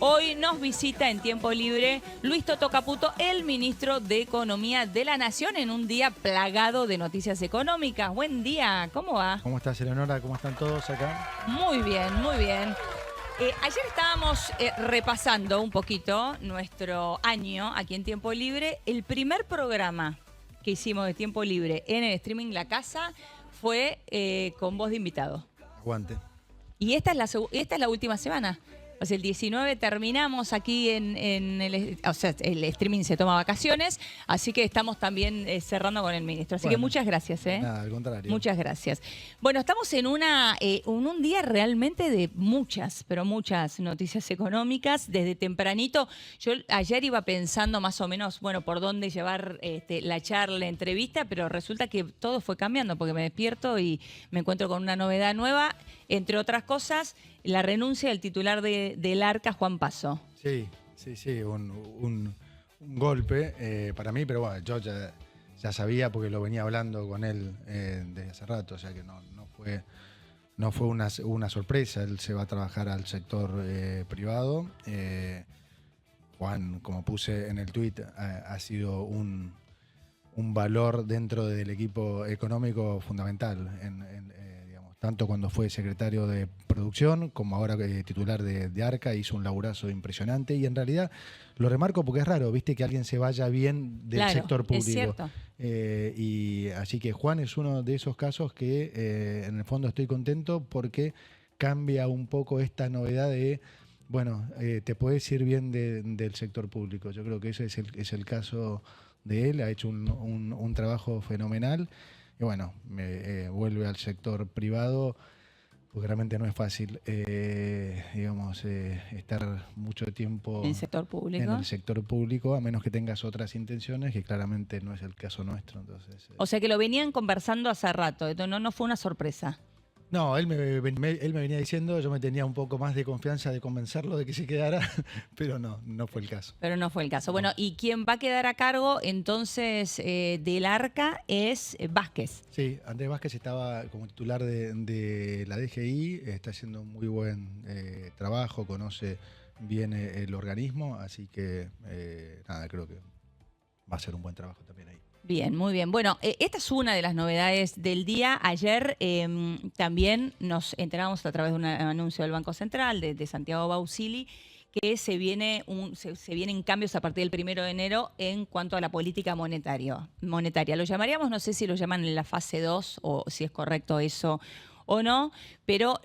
Hoy nos visita en tiempo libre Luis Toto Caputo, el ministro de Economía de la Nación, en un día plagado de noticias económicas. Buen día, ¿cómo va? ¿Cómo estás, Eleonora? ¿Cómo están todos acá? Muy bien, muy bien. Ayer estábamos repasando un poquito nuestro año aquí en Tiempo Libre. El primer programa que hicimos de Tiempo Libre en el streaming La Casa fue con voz de invitado. Aguante. Y esta es la última semana. O sea, el 19 terminamos aquí en el... O sea, el streaming se toma vacaciones, así que estamos también cerrando con el ministro. Así que muchas gracias. Nada, al contrario. Muchas gracias. Bueno, estamos en un día realmente de muchas, pero muchas noticias económicas. Desde tempranito, yo ayer iba pensando más o menos, bueno, por dónde llevar la charla, la entrevista, pero resulta que todo fue cambiando porque me despierto y me encuentro con una novedad nueva. Entre otras cosas, la renuncia del titular del Arca, Juan Paso. Sí, un golpe para mí, pero bueno, yo ya sabía porque lo venía hablando con él desde hace rato, o sea que no fue una sorpresa. Él se va a trabajar al sector privado. Juan, como puse en el tuit, ha sido un valor dentro del equipo económico fundamental, tanto cuando fue secretario de producción como ahora titular de Arca. Hizo un laburazo impresionante y en realidad lo remarco porque es raro, viste, que alguien se vaya bien del sector público. Es cierto. Y así que Juan es uno de esos casos que en el fondo estoy contento porque cambia un poco esta novedad de, bueno, te puedes ir bien del sector público. Yo creo que ese es el caso de él. Ha hecho un trabajo fenomenal. Y bueno, vuelve al sector privado, porque realmente no es fácil, estar mucho tiempo en el sector público, a menos que tengas otras intenciones, que claramente no es el caso nuestro. Entonces, o sea que lo venían conversando hace rato, no fue una sorpresa. No, él me venía diciendo, yo me tenía un poco más de confianza de convencerlo de que se quedara, pero no fue el caso. Pero no fue el caso. Bueno, y quien va a quedar a cargo entonces del Arca es Vázquez. Sí, Andrés Vázquez estaba como titular de la DGI, está haciendo un muy buen trabajo, conoce bien el organismo, así que nada, creo que va a ser un buen trabajo también ahí. Bien, muy bien. Bueno, esta es una de las novedades del día. Ayer también nos enteramos a través de un anuncio del Banco Central de Santiago Bausili que se vienen cambios a partir del 1 de enero en cuanto a la política monetaria. Lo llamaríamos, no sé si lo llaman en la fase 2 o si es correcto eso o no, pero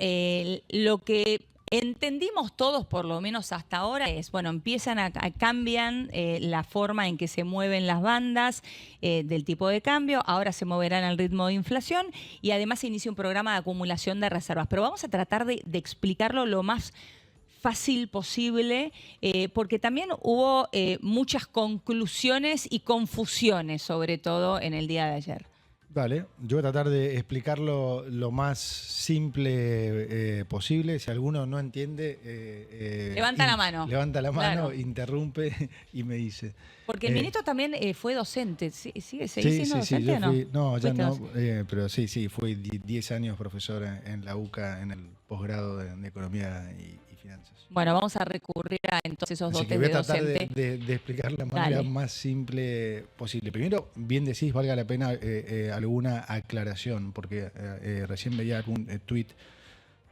lo que entendimos todos, por lo menos hasta ahora, es, bueno, cambian la forma en que se mueven las bandas del tipo de cambio, ahora se moverán al ritmo de inflación y además se inicia un programa de acumulación de reservas. Pero vamos a tratar de explicarlo lo más fácil posible, porque también hubo muchas conclusiones y confusiones, sobre todo en el día de ayer. Vale, yo voy a tratar de explicarlo lo más simple posible. Si alguno no entiende... levanta la mano. Levanta la mano, claro. Interrumpe y me dice. Porque el ministro también fue docente. ¿Seguís siendo docente yo o no? No, ya no, pero sí, fui 10 años profesor en la UCA en el posgrado de Economía y Finanzas. Bueno, vamos a recurrir a entonces esos dotes de docente. Voy a tratar de explicar la manera más simple posible. Primero, bien decís, valga la pena alguna aclaración, porque recién veía algún tuit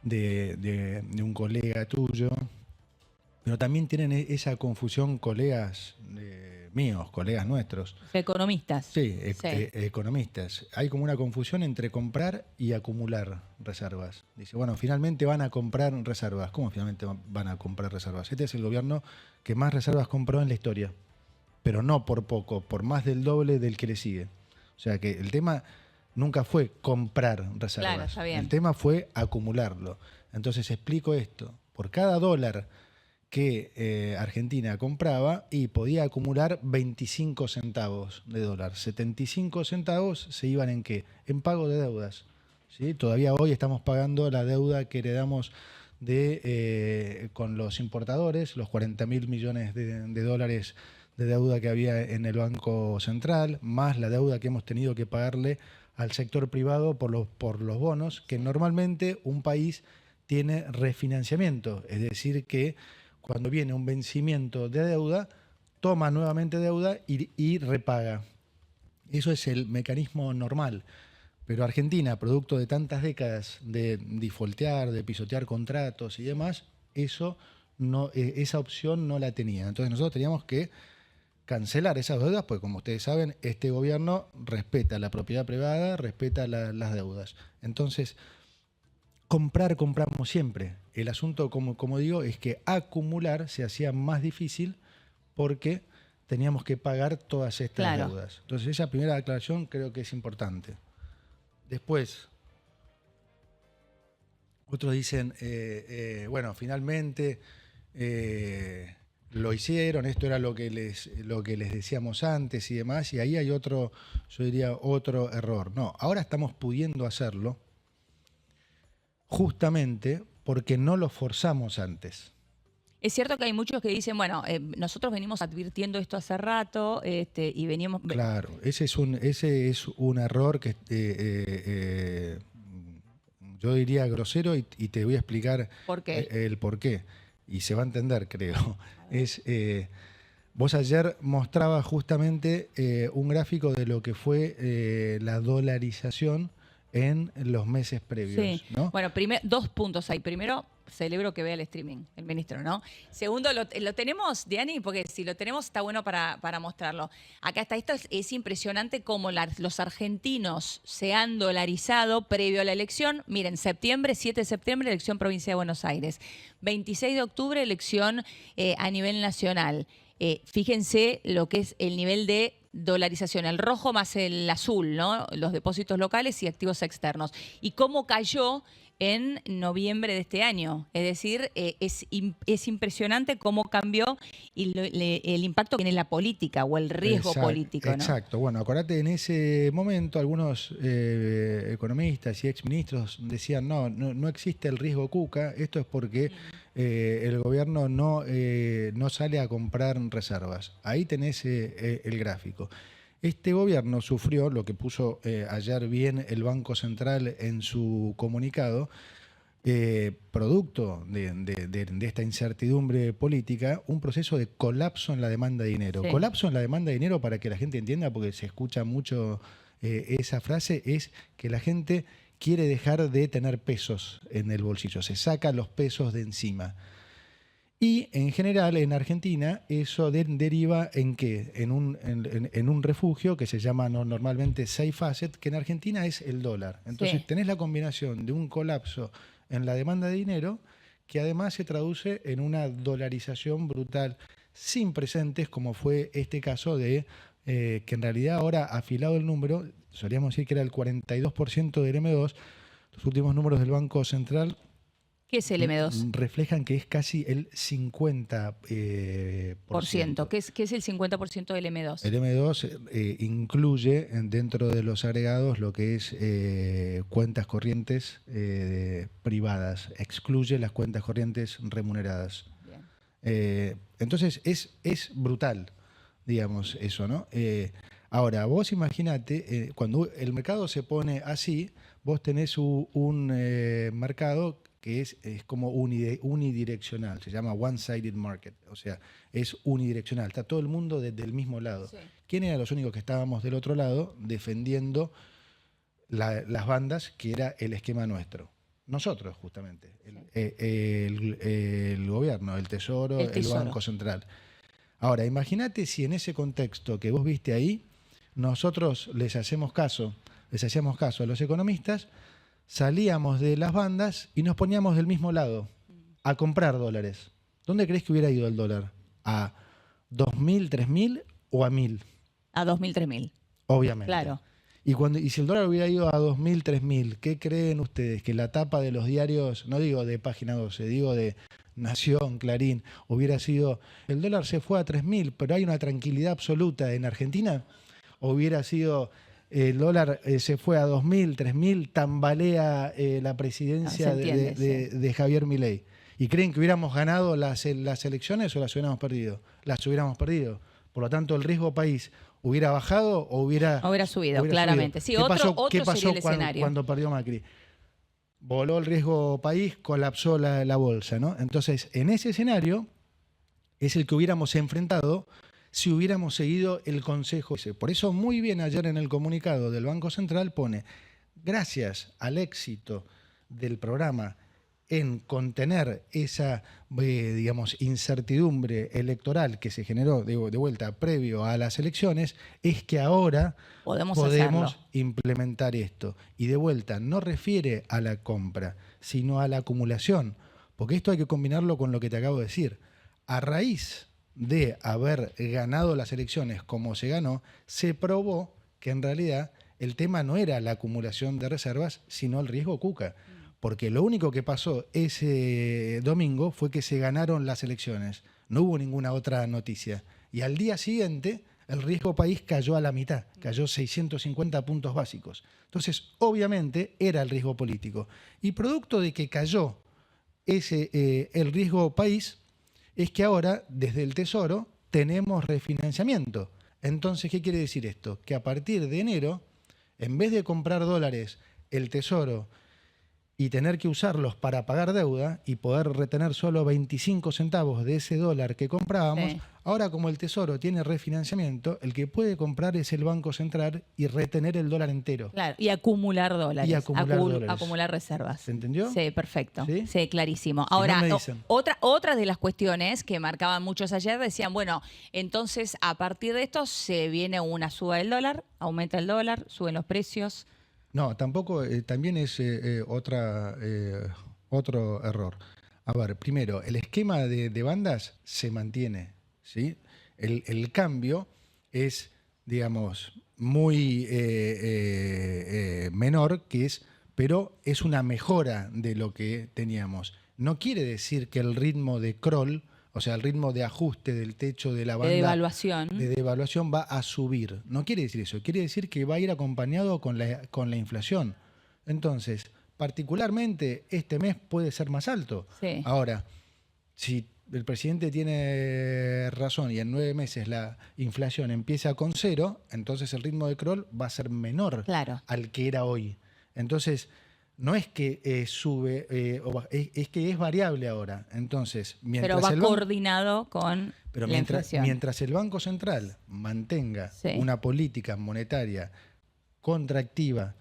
de un colega tuyo, pero también tienen esa confusión colegas míos, colegas nuestros. Economistas. Sí, economistas. Hay como una confusión entre comprar y acumular reservas. Dice, bueno, finalmente van a comprar reservas. ¿Cómo finalmente van a comprar reservas? Este es el gobierno que más reservas compró en la historia, pero no por poco, por más del doble del que le sigue. O sea que el tema nunca fue comprar reservas. Claro, está bien. El tema fue acumularlo. Entonces explico esto. Por cada dólar que Argentina compraba y podía acumular 25 centavos de dólar. 75 centavos se iban ¿en qué? En pago de deudas. ¿Sí? Todavía hoy estamos pagando la deuda que heredamos con los importadores, los 40.000 millones de dólares de deuda que había en el Banco Central, más la deuda que hemos tenido que pagarle al sector privado por los bonos, que normalmente un país tiene refinanciamiento, es decir que cuando viene un vencimiento de deuda, toma nuevamente deuda y repaga. Eso es el mecanismo normal. Pero Argentina, producto de tantas décadas de defaultear, de pisotear contratos y demás, esa opción no la tenía. Entonces nosotros teníamos que cancelar esas deudas, porque como ustedes saben, este gobierno respeta la propiedad privada, respeta las deudas. Entonces, compramos siempre. El asunto, como digo, es que acumular se hacía más difícil porque teníamos que pagar todas estas deudas. Entonces esa primera aclaración creo que es importante. Después, otros dicen, bueno, finalmente lo hicieron, esto era lo que les decíamos antes y demás, y ahí hay otro, yo diría, otro error. No, ahora estamos pudiendo hacerlo justamente porque no lo forzamos antes. Es cierto que hay muchos que dicen, bueno, nosotros venimos advirtiendo esto hace rato y veníamos... Claro, ese es un error que yo diría grosero y te voy a explicar ¿Por qué? El por qué. Y se va a entender, creo. Vos ayer mostrabas justamente un gráfico de lo que fue la dolarización en los meses previos. Sí. ¿No? Bueno, dos puntos ahí. Primero, celebro que vea el streaming, el ministro, ¿no? Segundo, lo tenemos, Diani, porque si lo tenemos está bueno para mostrarlo. Acá está, esto es impresionante cómo los argentinos se han dolarizado previo a la elección. Miren, 7 de septiembre, elección provincia de Buenos Aires. 26 de octubre, elección a nivel nacional. Fíjense lo que es el nivel de dolarización, el rojo más el azul, ¿no? Los depósitos locales y activos externos. Y cómo cayó en noviembre de este año. Es decir, es impresionante cómo cambió y el impacto que tiene la política o el riesgo político, ¿no? Exacto. Bueno, acordate, en ese momento algunos economistas y exministros decían, no existe el riesgo Cuca, esto es porque el gobierno no sale a comprar reservas. Ahí tenés el gráfico. Este gobierno sufrió, lo que puso ayer bien el Banco Central en su comunicado, producto de esta incertidumbre política, un proceso de colapso en la demanda de dinero. Sí. Colapso en la demanda de dinero, para que la gente entienda, porque se escucha mucho esa frase, es que la gente quiere dejar de tener pesos en el bolsillo, se saca los pesos de encima. Y en general en Argentina eso deriva en ¿qué? En un refugio que se llama normalmente safe asset, que en Argentina es el dólar. Entonces tenés la combinación de un colapso en la demanda de dinero que además se traduce en una dolarización brutal sin precedentes, como fue este caso de que en realidad ahora, afilado el número, solíamos decir que era el 42% del M2, los últimos números del Banco Central. ¿Qué es el M2? Reflejan que es casi el 50%. ¿Qué es el 50% del M2? El M2 incluye dentro de los agregados lo que es cuentas corrientes privadas, excluye las cuentas corrientes remuneradas. Entonces es brutal, digamos, eso, ¿no? Ahora, vos imaginate, cuando el mercado se pone así, vos tenés un mercado que es como unidireccional, se llama one-sided market, o sea, es unidireccional, está todo el mundo desde el mismo lado. Sí. ¿Quién eran los únicos que estábamos del otro lado defendiendo las bandas, que era el esquema nuestro? Nosotros, justamente, el gobierno, el Tesoro, el Banco Central. Ahora, imagínate si en ese contexto que vos viste ahí, nosotros les hacíamos caso a los economistas, salíamos de las bandas y nos poníamos del mismo lado a comprar dólares. ¿Dónde crees que hubiera ido el dólar? ¿A 2.000, 3.000 o a 1.000? A 2.000, 3.000. Obviamente. Claro. Y si el dólar hubiera ido a 2.000, 3.000, ¿qué creen ustedes? Que la tapa de los diarios, no digo de Página 12, digo de Nación, Clarín, hubiera sido, el dólar se fue a 3.000, pero hay una tranquilidad absoluta en Argentina? ¿O hubiera sido... el dólar se fue a 2.000, 3.000, tambalea la presidencia de Javier Milei? ¿Y creen que hubiéramos ganado las elecciones o las hubiéramos perdido? Las hubiéramos perdido. Por lo tanto, el riesgo país hubiera bajado o hubiera subido, claramente. Sí, ¿Qué pasó sería el escenario? Cuando perdió Macri? Voló el riesgo país, colapsó la bolsa, ¿no? Entonces, en ese escenario, es el que hubiéramos enfrentado si hubiéramos seguido el consejo ese. Por eso muy bien ayer en el comunicado del Banco Central pone, gracias al éxito del programa en contener esa, digamos, incertidumbre electoral que se generó de vuelta previo a las elecciones, es que ahora podemos implementar esto. Y de vuelta, no refiere a la compra, sino a la acumulación. Porque esto hay que combinarlo con lo que te acabo de decir. A raíz de haber ganado las elecciones como se ganó, se probó que en realidad el tema no era la acumulación de reservas, sino el riesgo Cuca. Porque lo único que pasó ese domingo fue que se ganaron las elecciones. No hubo ninguna otra noticia. Y al día siguiente, el riesgo país cayó a la mitad, cayó 650 puntos básicos. Entonces, obviamente, era el riesgo político. Y producto de que cayó el riesgo país, es que ahora, desde el Tesoro, tenemos refinanciamiento. Entonces, ¿qué quiere decir esto? Que a partir de enero, en vez de comprar dólares, el Tesoro y tener que usarlos para pagar deuda y poder retener solo 25 centavos de ese dólar que comprábamos, ahora como el Tesoro tiene refinanciamiento, el que puede comprar es el Banco Central y retener el dólar entero. Claro, y acumular dólares. Y acumular reservas. ¿Se entendió? Sí, perfecto. Sí, clarísimo. Ahora, otra de las cuestiones que marcaban muchos ayer decían, bueno, entonces a partir de esto se viene una suba del dólar, aumenta el dólar, suben los precios. No, tampoco, también es otro error. A ver, primero, el esquema de bandas se mantiene, ¿sí? El cambio es, digamos, muy menor, pero es una mejora de lo que teníamos. No quiere decir que el ritmo de Kroll, o sea, el ritmo de ajuste del techo de la banda de devaluación va a subir. No quiere decir eso. Quiere decir que va a ir acompañado con la inflación. Entonces, particularmente, este mes puede ser más alto. Sí. Ahora, si el presidente tiene razón y en 9 meses la inflación empieza con 0, entonces el ritmo de Kroll va a ser menor al que era hoy. Entonces, no es que sube, es que es variable ahora. Entonces, pero va coordinado con la inflación. Mientras el Banco Central mantenga una política monetaria contractiva,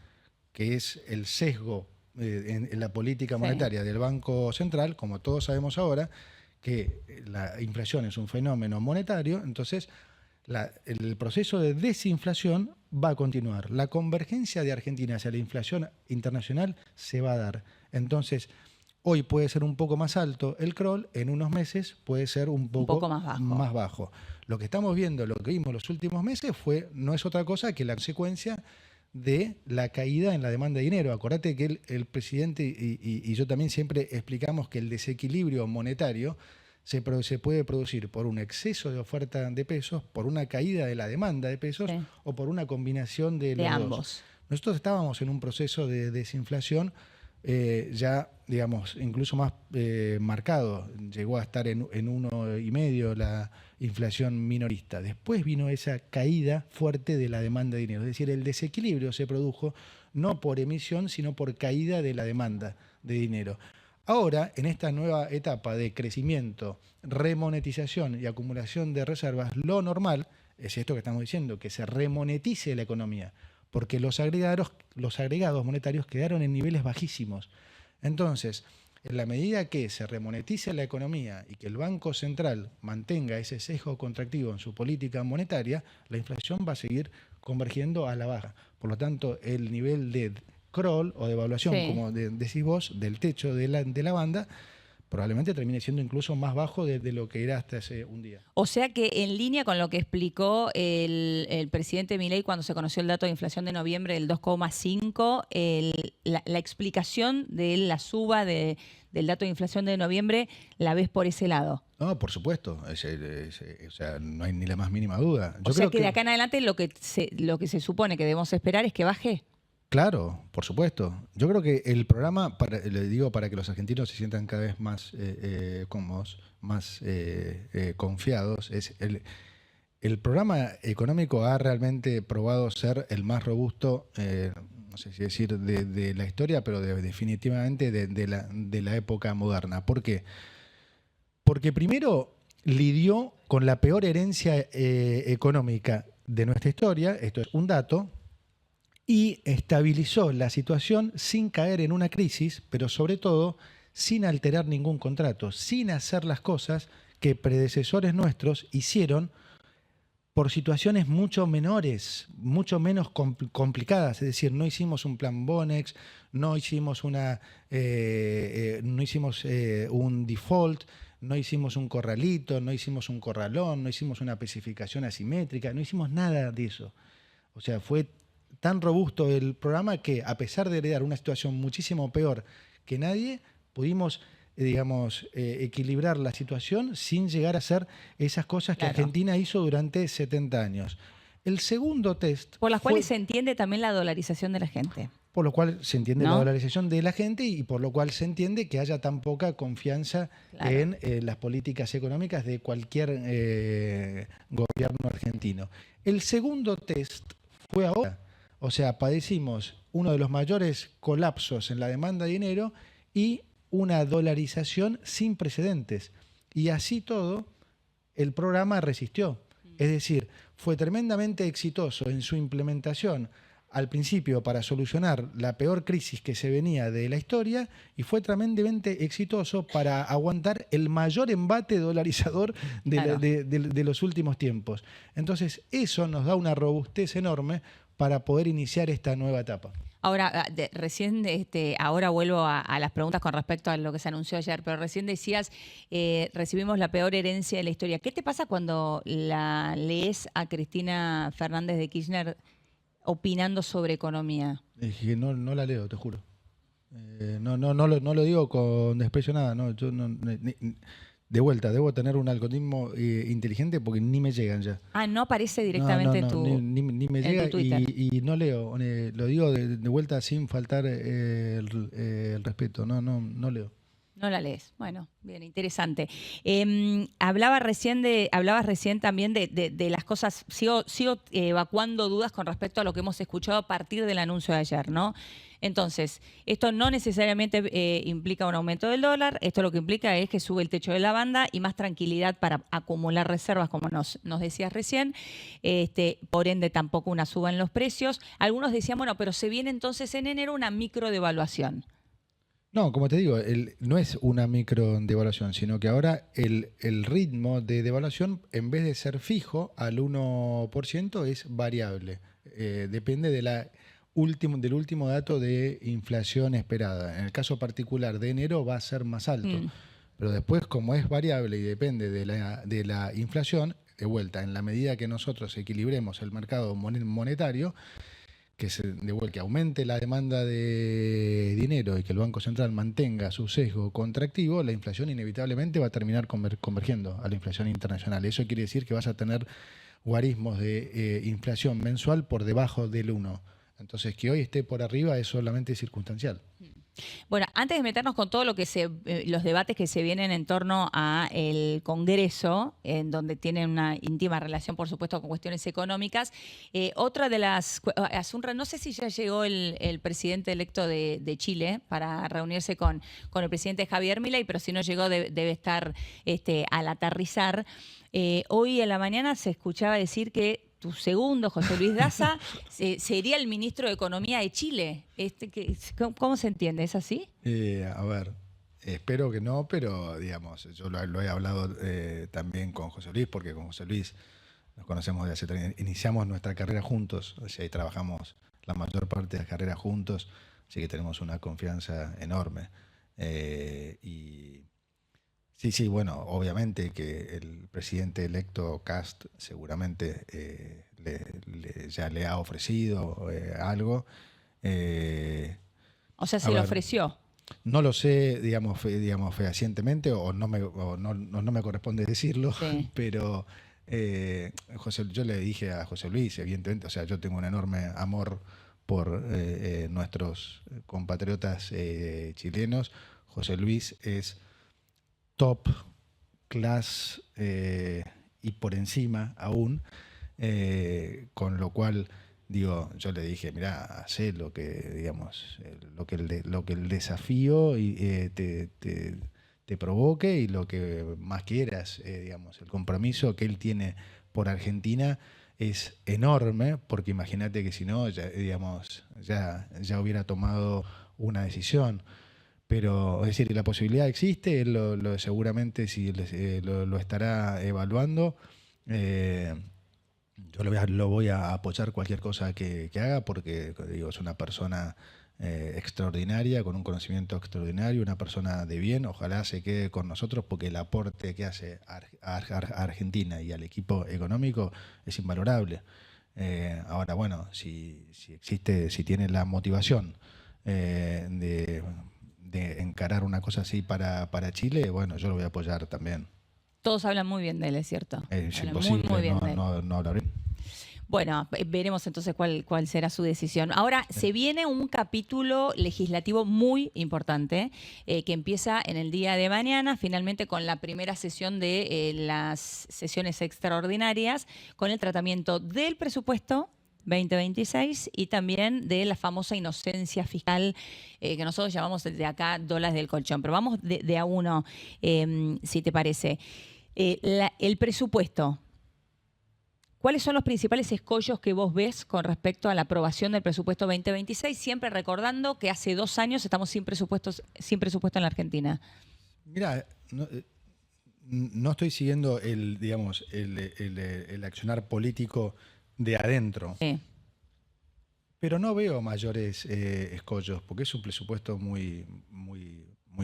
que es el sesgo en la política monetaria del Banco Central, como todos sabemos ahora, que la inflación es un fenómeno monetario, entonces el proceso de desinflación va a continuar. La convergencia de Argentina hacia la inflación internacional se va a dar. Entonces, hoy puede ser un poco más alto el Kroll, en unos meses puede ser un poco más bajo. Lo que estamos viendo, lo que vimos los últimos meses no es otra cosa que la consecuencia de la caída en la demanda de dinero. Acordate que el presidente y yo también siempre explicamos que el desequilibrio monetario se puede producir por un exceso de oferta de pesos, por una caída de la demanda de pesos o por una combinación de los ambos. Dos. Nosotros estábamos en un proceso de desinflación ya, digamos, incluso más marcado. Llegó a estar en 1,5 la inflación minorista. Después vino esa caída fuerte de la demanda de dinero. Es decir, el desequilibrio se produjo no por emisión, sino por caída de la demanda de dinero. Ahora, en esta nueva etapa de crecimiento, remonetización y acumulación de reservas, lo normal es esto que estamos diciendo, que se remonetice la economía, porque los agregados monetarios quedaron en niveles bajísimos. Entonces, en la medida que se remonetice la economía y que el Banco Central mantenga ese sesgo contractivo en su política monetaria, la inflación va a seguir convergiendo a la baja. Por lo tanto, el nivel de Kroll o de evaluación, como decís vos, del techo de la banda, probablemente termine siendo incluso más bajo de lo que era hasta hace un día. O sea que en línea con lo que explicó el presidente Milei cuando se conoció el dato de inflación de noviembre del 2,5, la explicación de la suba del dato de inflación de noviembre, ¿la ves por ese lado? No, por supuesto. O sea, no hay ni la más mínima duda. Yo creo que de acá en adelante lo que se supone que debemos esperar es que baje. Claro, por supuesto. Yo creo que el programa, le digo para que los argentinos se sientan cada vez más cómodos, más confiados, es el programa económico ha realmente probado ser el más robusto, no sé si decir de la historia, pero definitivamente de la época moderna. ¿Por qué? Porque primero lidió con la peor herencia económica de nuestra historia, esto es un dato, y estabilizó la situación sin caer en una crisis, pero sobre todo sin alterar ningún contrato, sin hacer las cosas que predecesores nuestros hicieron por situaciones mucho menores, mucho menos complicadas. Es decir, no hicimos un plan Bonex, no hicimos un default, no hicimos un corralito, no hicimos un corralón, no hicimos una especificación asimétrica, no hicimos nada de eso. O sea, fue tan robusto el programa que, a pesar de heredar una situación muchísimo peor que nadie, pudimos equilibrar la situación sin llegar a hacer esas cosas que Claro. Argentina hizo durante 70 años. El segundo test Por las fue, cuales se entiende también la dolarización de la gente. por lo cual se entiende la ¿No? dolarización de la gente y por lo cual se entiende que haya tan poca confianza Claro. en las políticas económicas de cualquier gobierno argentino. El segundo test fue ahora. O sea, padecimos uno de los mayores colapsos en la demanda de dinero y una dolarización sin precedentes. Y así todo, el programa resistió. Es decir, fue tremendamente exitoso en su implementación al principio para solucionar la peor crisis que se venía de la historia y fue tremendamente exitoso para aguantar el mayor embate dolarizador Claro. de los últimos tiempos. Entonces, eso nos da una robustez enorme para poder iniciar esta nueva etapa. Ahora, recién, ahora vuelvo a las preguntas con respecto a lo que se anunció ayer, pero recién decías, recibimos la peor herencia de la historia. ¿Qué te pasa cuando la lees a Cristina Fernández de Kirchner opinando sobre economía? Es que no la leo, te juro. No lo digo con desprecio nada. No, yo de vuelta, debo tener un algoritmo inteligente porque ni me llegan ya. Ah, no aparece directamente en tu ni me en llega tu Twitter. y no leo. Lo digo de vuelta sin faltar el respeto. No leo. No la lees. Bueno, bien, interesante. Hablabas recién también de las cosas, sigo evacuando dudas con respecto a lo que hemos escuchado a partir del anuncio de ayer, ¿no? Entonces, esto no necesariamente implica un aumento del dólar, esto lo que implica es que sube el techo de la banda y más tranquilidad para acumular reservas, como nos decías recién, por ende tampoco una suba en los precios. Algunos decían, bueno, pero se viene entonces en enero una micro devaluación. No, como te digo, no es una micro devaluación, sino que ahora el ritmo de devaluación, en vez de ser fijo al 1%, es variable. Depende del último dato de inflación esperada. En el caso particular de enero va a ser más alto. Pero después, como es variable y depende de la inflación, de vuelta, en la medida que nosotros equilibremos el mercado monetario, que aumente la demanda de dinero y que el Banco Central mantenga su sesgo contractivo, la inflación inevitablemente va a terminar convergiendo a la inflación internacional. Eso quiere decir que vas a tener guarismos de inflación mensual por debajo del 1. Entonces, que hoy esté por arriba es solamente circunstancial. Bueno, antes de meternos con todo lo que los debates que se vienen en torno a el Congreso, en donde tienen una íntima relación, por supuesto, con cuestiones económicas, otra de las... no sé si ya llegó el presidente electo de Chile para reunirse con el presidente Javier Milei, pero si no llegó debe estar al aterrizar. Hoy en la mañana se escuchaba decir que tu segundo, José Luis Daza, sería el ministro de Economía de Chile. ¿Cómo se entiende? ¿Es así? A ver, espero que no, pero digamos, yo lo he hablado también con José Luis, porque con José Luis nos conocemos de hace 30 años, iniciamos nuestra carrera juntos, o sea, y trabajamos la mayor parte de la carrera juntos, así que tenemos una confianza enorme. Y sí, bueno, obviamente que el presidente electo Kast seguramente ya le ha ofrecido algo. O sea, se le ofreció. No lo sé, digamos, fehacientemente, o no me corresponde decirlo, Sí. pero yo le dije a José Luis, evidentemente, o sea, yo tengo un enorme amor por nuestros compatriotas chilenos. José Luis es top class y por encima aún, con lo cual digo, yo le dije, mirá, hacé lo que, digamos, lo que el desafío y te te provoque y lo que más quieras, digamos, el compromiso que él tiene por Argentina es enorme, porque imagínate que si no, ya, digamos, ya hubiera tomado una decisión. Pero, es decir, la posibilidad existe, él seguramente sí, lo estará evaluando. Eh, yo lo voy a apoyar cualquier cosa que haga porque, digo, es una persona extraordinaria, con un conocimiento extraordinario, una persona de bien. Ojalá se quede con nosotros porque el aporte que hace a Argentina y al equipo económico es invalorable. Ahora, bueno, si existe, si tiene la motivación de encarar una cosa así para Chile, bueno, yo lo voy a apoyar también. Todos hablan muy bien de él, es cierto. Es Hablan imposible muy bien de él. no hablar bien. Bueno, veremos entonces cuál será su decisión. Ahora, se viene un capítulo legislativo muy importante que empieza en el día de mañana, finalmente con la primera sesión de las sesiones extraordinarias, con el tratamiento del presupuesto 2026 y también de la famosa inocencia fiscal que nosotros llamamos desde acá dólares del colchón. Pero vamos de a uno, si te parece. El presupuesto. ¿Cuáles son los principales escollos que vos ves con respecto a la aprobación del presupuesto 2026? Siempre recordando que hace 2 años estamos sin presupuesto en la Argentina. Mira, no estoy siguiendo digamos, el accionar político de adentro, Sí. pero no veo mayores escollos, porque es un presupuesto muy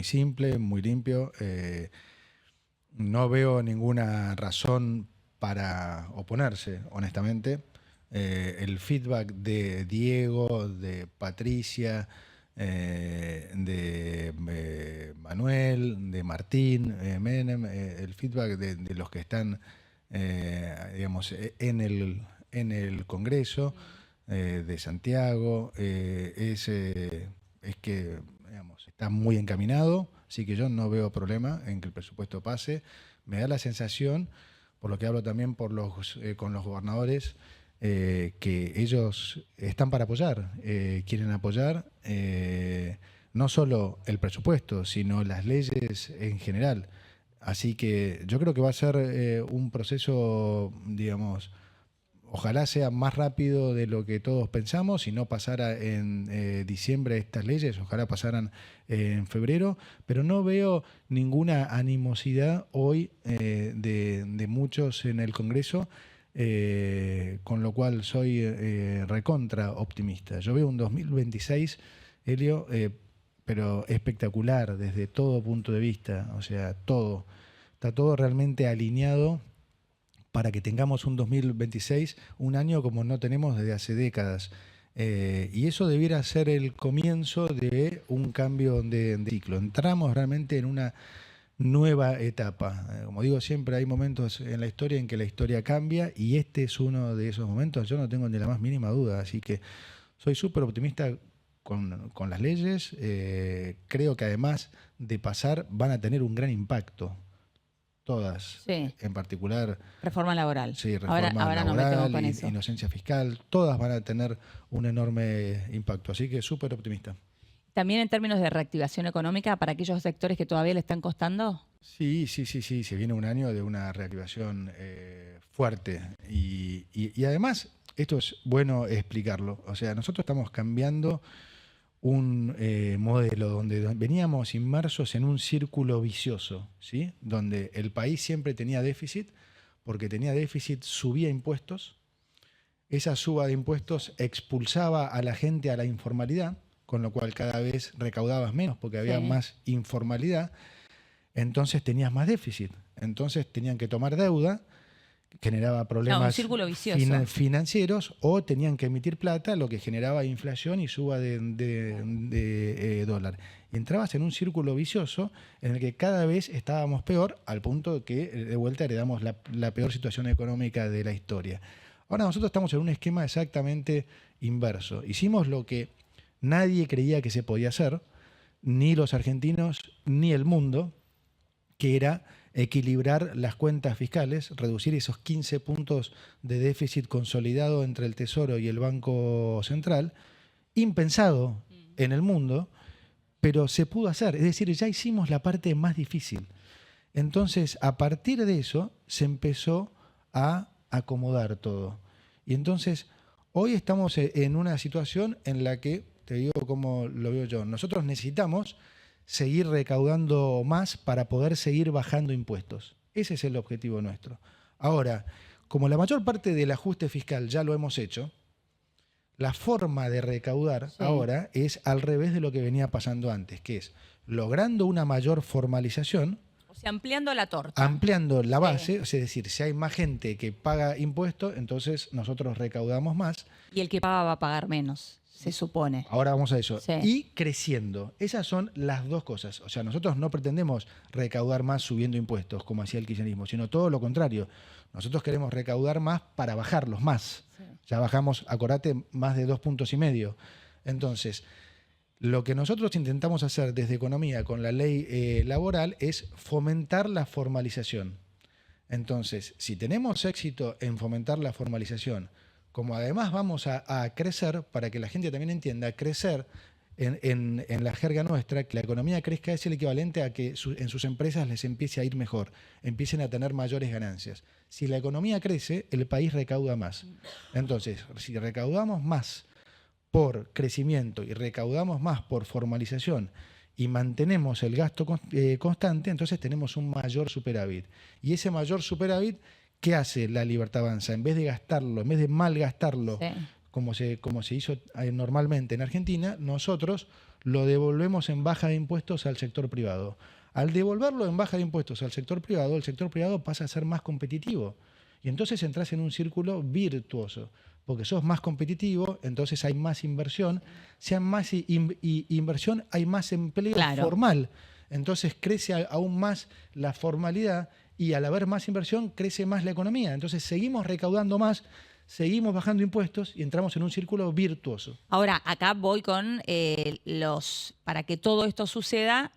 simple, muy limpio. No veo ninguna razón para oponerse, honestamente. El feedback de Diego, de Patricia, de Manuel, de Martín, Menem, el feedback de los que están, digamos, en el Congreso, de Santiago, es que, digamos, está muy encaminado, así que yo no veo problema en que el presupuesto pase. Me da la sensación, por lo que hablo también con los gobernadores, que ellos están para apoyar, quieren apoyar no solo el presupuesto, sino las leyes en general. Así que yo creo que va a ser un proceso, digamos, ojalá sea más rápido de lo que todos pensamos y no pasara en diciembre estas leyes, ojalá pasaran en febrero, pero no veo ninguna animosidad hoy de muchos en el Congreso, con lo cual soy recontra optimista. Yo veo un 2026, Helio, pero espectacular desde todo punto de vista, o sea, todo. Está todo realmente alineado para que tengamos un 2026, un año como no tenemos desde hace décadas. Y eso debiera ser el comienzo de un cambio de ciclo. Entramos realmente en una nueva etapa. Como digo siempre, hay momentos en la historia en que la historia cambia y este es uno de esos momentos. Yo no tengo ni la más mínima duda, así que soy súper optimista con las leyes. Creo que además de pasar van a tener un gran impacto. Todas, Sí. en particular. Reforma laboral. Sí, reforma ahora laboral, nos metemos con eso. inocencia fiscal, todas van a tener un enorme impacto. Así que súper optimista. También en términos de reactivación económica para aquellos sectores que todavía le están costando. Sí. Se viene un año de una reactivación fuerte. Y además, esto es bueno explicarlo. O sea, nosotros estamos cambiando un modelo donde veníamos inmersos en un círculo vicioso, ¿sí? Donde el país siempre tenía déficit, porque tenía déficit subía impuestos, esa suba de impuestos expulsaba a la gente a la informalidad, con lo cual cada vez recaudabas menos porque había más informalidad, entonces tenías más déficit, entonces tenían que tomar deuda, generaba problemas financieros o tenían que emitir plata, lo que generaba inflación y suba de dólar. Y entrabas en un círculo vicioso en el que cada vez estábamos peor, al punto que de vuelta heredamos la peor situación económica de la historia. Ahora nosotros estamos en un esquema exactamente inverso. Hicimos lo que nadie creía que se podía hacer, ni los argentinos ni el mundo, que era equilibrar las cuentas fiscales, reducir esos 15 puntos de déficit consolidado entre el Tesoro y el Banco Central, impensado en el mundo, pero se pudo hacer. Es decir, ya hicimos la parte más difícil. Entonces, a partir de eso, se empezó a acomodar todo. Y entonces, hoy estamos en una situación en la que, te digo cómo lo veo yo, nosotros necesitamos seguir recaudando más para poder seguir bajando impuestos. Ese es el objetivo nuestro. Ahora, como la mayor parte del ajuste fiscal ya lo hemos hecho, la forma de recaudar ahora es al revés de lo que venía pasando antes, que es logrando una mayor formalización. O sea, ampliando la torta. Ampliando la base, es decir, si hay más gente que paga impuestos, entonces nosotros recaudamos más. Y el que paga va a pagar menos, se supone. Ahora vamos a eso. Sí. Y creciendo. Esas son las dos cosas. O sea, nosotros no pretendemos recaudar más subiendo impuestos, como hacía el kirchnerismo, sino todo lo contrario. Nosotros queremos recaudar más para bajarlos más. Sí. Ya bajamos, acordate, más de 2,5 puntos. Entonces, lo que nosotros intentamos hacer desde Economía con la ley laboral es fomentar la formalización. Entonces, si tenemos éxito en fomentar la formalización, como además vamos a crecer, para que la gente también entienda, crecer en la jerga nuestra, que la economía crezca es el equivalente a que en sus empresas les empiece a ir mejor, empiecen a tener mayores ganancias. Si la economía crece, el país recauda más. Entonces, si recaudamos más por crecimiento y recaudamos más por formalización y mantenemos el gasto constante, entonces tenemos un mayor superávit. Y ese mayor superávit, ¿qué hace la Libertad Avanza? En vez de gastarlo, en vez de malgastarlo, como se hizo normalmente en Argentina, nosotros lo devolvemos en baja de impuestos al sector privado. Al devolverlo en baja de impuestos al sector privado, el sector privado pasa a ser más competitivo. Y entonces entras en un círculo virtuoso, porque sos más competitivo, entonces hay más inversión. Si hay más inversión, hay más empleo formal. Entonces crece aún más la formalidad y al haber más inversión crece más la economía. Entonces seguimos recaudando más, seguimos bajando impuestos y entramos en un círculo virtuoso. Ahora, acá voy con para que todo esto suceda,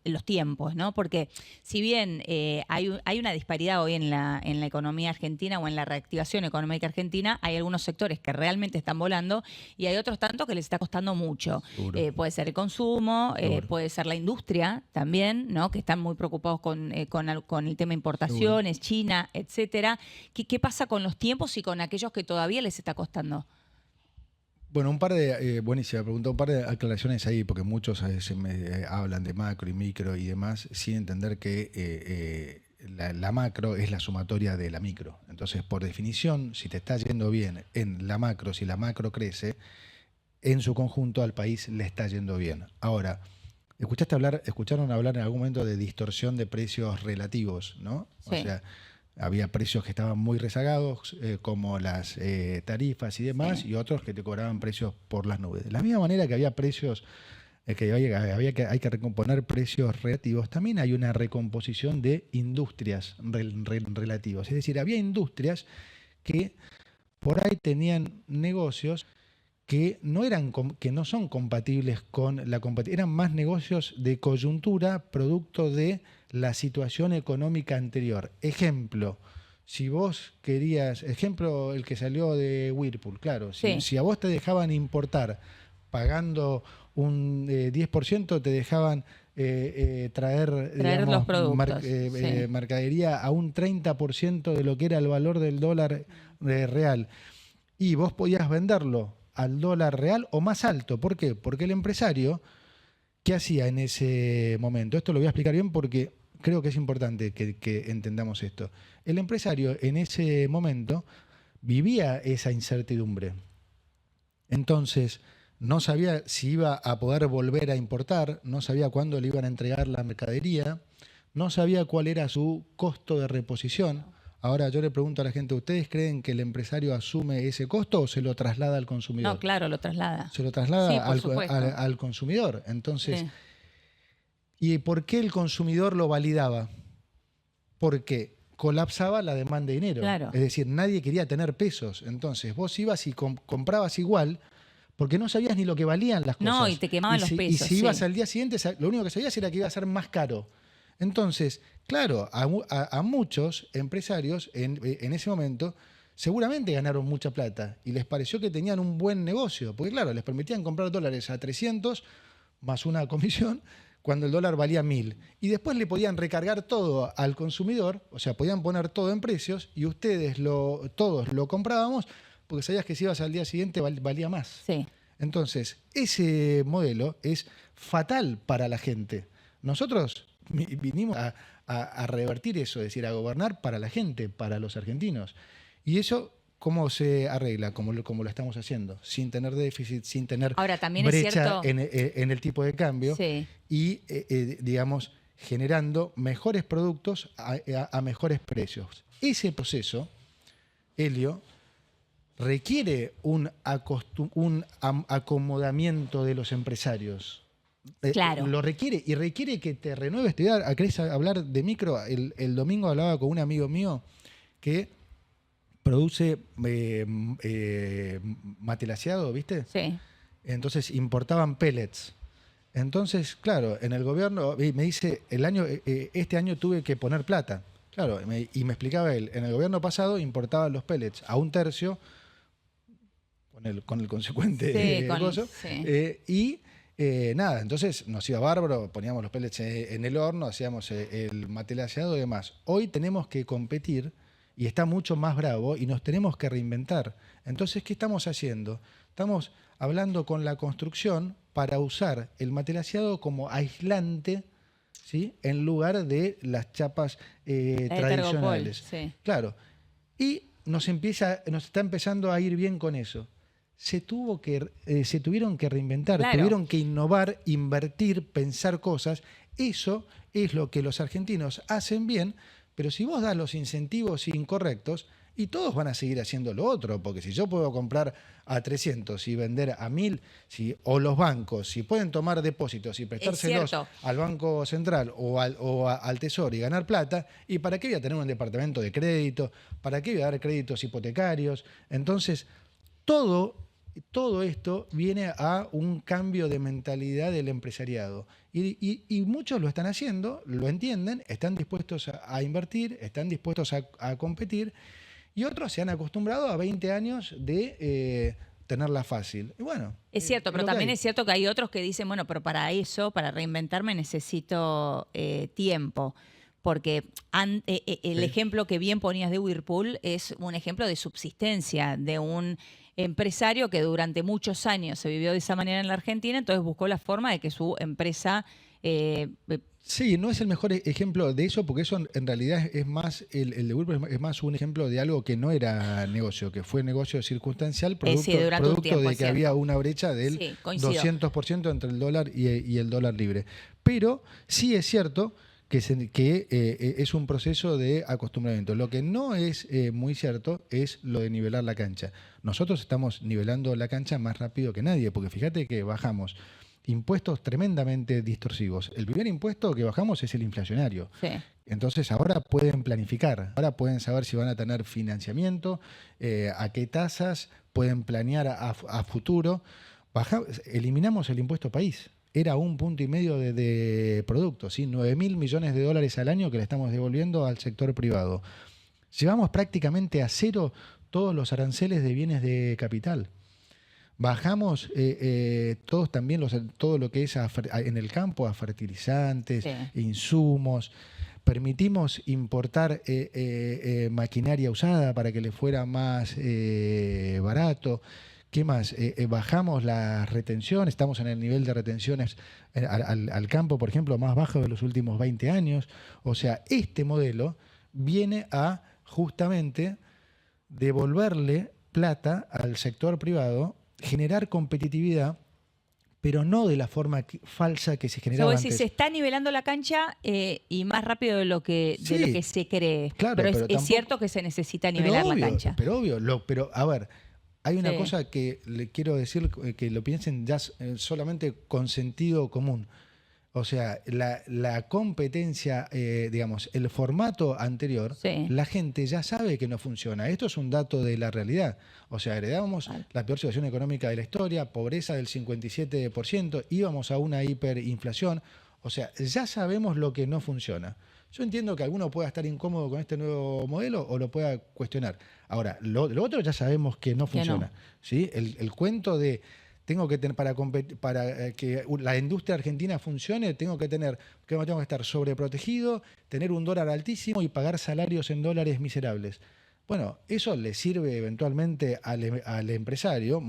los tiempos, ¿no? Porque si bien hay una disparidad hoy en la economía argentina o en la reactivación económica argentina, hay algunos sectores que realmente están volando y hay otros tantos que les está costando mucho. Puede ser el consumo, puede ser la industria también, ¿no? Que están muy preocupados con el tema importaciones, China, etcétera. ¿Qué pasa con los tiempos y con aquellos que todavía les está costando? Bueno, buenísima pregunta, un par de aclaraciones ahí, porque muchos a veces me hablan de macro y micro y demás, sin entender que la macro es la sumatoria de la micro. Entonces, por definición, si te está yendo bien en la macro, si la macro crece, en su conjunto al país le está yendo bien. Ahora, escucharon hablar en algún momento de distorsión de precios relativos, ¿no? Sí. O sea, había precios que estaban muy rezagados, como las tarifas y demás, y otros que te cobraban precios por las nubes. De la misma manera que había precios, hay que recomponer precios relativos, también hay una recomposición de industrias relativas. Es decir, había industrias que por ahí tenían negocios que no son compatibles con la compatibilidad, eran más negocios de coyuntura, producto de la situación económica anterior. Ejemplo, si vos querías, el que salió de Whirlpool, claro, si a vos te dejaban importar pagando un 10%, te dejaban traer digamos, los productos, mercadería a un 30% de lo que era el valor del dólar real. Y vos podías venderlo al dólar real o más alto. ¿Por qué? Porque el empresario, ¿qué hacía en ese momento? Esto lo voy a explicar bien porque creo que es importante que entendamos esto. El empresario en ese momento vivía esa incertidumbre. Entonces, no sabía si iba a poder volver a importar, no sabía cuándo le iban a entregar la mercadería, no sabía cuál era su costo de reposición. Ahora yo le pregunto a la gente, ¿ustedes creen que el empresario asume ese costo o se lo traslada al consumidor? No, claro, lo traslada. Se lo traslada al consumidor. Entonces, ¿y por qué el consumidor lo validaba? Porque colapsaba la demanda de dinero. Claro. Es decir, nadie quería tener pesos. Entonces, vos ibas y comprabas igual porque no sabías ni lo que valían las cosas. No, y te quemaban los pesos. Y si ibas al día siguiente, lo único que sabías era que iba a ser más caro. Entonces, claro, a muchos empresarios en ese momento seguramente ganaron mucha plata y les pareció que tenían un buen negocio, porque claro, les permitían comprar dólares a 300 más una comisión cuando el dólar valía 1.000. Y después le podían recargar todo al consumidor, o sea, podían poner todo en precios y ustedes todos lo comprábamos porque sabías que si ibas al día siguiente valía más. Sí. Entonces, ese modelo es fatal para la gente. Nosotros vinimos a revertir eso, es decir, a gobernar para la gente, para los argentinos. Y eso, ¿cómo se arregla? Como lo estamos haciendo, sin tener déficit, sin tener Ahora, también brecha es cierto, en el tipo de cambio sí. y, digamos, generando mejores productos a mejores precios. Ese proceso, Helio, requiere un acomodamiento de los empresarios. Claro. Lo requiere y requiere que te renueves. ¿Querés hablar de micro? El domingo hablaba con un amigo mío que produce mate laseado, ¿viste? Sí. Entonces importaban pellets. Entonces, claro, en el gobierno, me dice, este año tuve que poner plata. Claro, y me explicaba él, en el gobierno pasado importaban los pellets a 1/3, con el consecuente gozo, y nada, entonces nos iba bárbaro, poníamos los pellets en el horno, hacíamos el mate laseado y demás. Hoy tenemos que competir y está mucho más bravo y nos tenemos que reinventar. Entonces, ¿qué estamos haciendo? Estamos hablando con la construcción para usar el mate laseado como aislante, ¿sí?, en lugar de las chapas tradicionales. Sí. Claro. Y nos está empezando a ir bien con eso. Se tuvieron que reinventar, Claro. tuvieron que innovar, invertir, pensar cosas. Eso es lo que los argentinos hacen bien, pero si vos das los incentivos incorrectos, y todos van a seguir haciendo lo otro, porque si yo puedo comprar a 300 y vender a 1.000, o los bancos, si pueden tomar depósitos y prestárselos al Banco Central o al Tesoro y ganar plata, ¿y para qué voy a tener un departamento de crédito? ¿Para qué voy a dar créditos hipotecarios? Entonces, todo esto viene a un cambio de mentalidad del empresariado. Y muchos lo están haciendo, lo entienden, están dispuestos a invertir, están dispuestos a competir, y otros se han acostumbrado a 20 años de tenerla fácil. Y bueno, es cierto, pero también es cierto que hay otros que dicen, bueno, pero para eso, para reinventarme, necesito tiempo. Porque el ejemplo que bien ponías de Whirlpool es un ejemplo de subsistencia, de un empresario que durante muchos años se vivió de esa manera en la Argentina, entonces buscó la forma de que su empresa... sí, no es el mejor ejemplo de eso, porque eso en realidad es más, el de Whirlpool es más un ejemplo de algo que no era negocio, que fue negocio circunstancial, producto de que había una brecha del 200% entre el dólar y el dólar libre. Pero sí es cierto que es un proceso de acostumbramiento. Lo que no es muy cierto es lo de nivelar la cancha. Nosotros estamos nivelando la cancha más rápido que nadie, porque fíjate que bajamos impuestos tremendamente distorsivos. El primer impuesto que bajamos es el inflacionario. Sí. Entonces ahora pueden planificar, ahora pueden saber si van a tener financiamiento, a qué tasas, pueden planear a futuro. Eliminamos el impuesto país. Era 1,5 puntos de producto, ¿sí? 9.000 millones de dólares al año que le estamos devolviendo al sector privado. Llevamos prácticamente a cero todos los aranceles de bienes de capital. Bajamos todo lo que es en el campo a fertilizantes, insumos. Permitimos importar maquinaria usada para que le fuera más barato. ¿Qué más? Bajamos la retención, estamos en el nivel de retenciones al campo, por ejemplo, más bajo de los últimos 20 años. O sea, este modelo viene a justamente devolverle plata al sector privado, generar competitividad, pero no de la forma falsa que se generaba antes. Se está nivelando la cancha y más rápido de lo que se cree. Claro, pero es cierto que se necesita nivelar la cancha. Pero obvio, pero a ver, hay una cosa que le quiero decir, que lo piensen ya solamente con sentido común. O sea, la competencia, digamos, el formato anterior, la gente ya sabe que no funciona. Esto es un dato de la realidad. O sea, heredábamos la peor situación económica de la historia, pobreza del 57%, íbamos a una hiperinflación. O sea, ya sabemos lo que no funciona. Yo entiendo que alguno pueda estar incómodo con este nuevo modelo o lo pueda cuestionar. Ahora, lo otro ya sabemos que no funciona. ¿Sí? El cuento de tengo que tener para que la industria argentina funcione, tengo que estar sobreprotegido, tener un dólar altísimo y pagar salarios en dólares miserables. Bueno, eso le sirve eventualmente al empresario,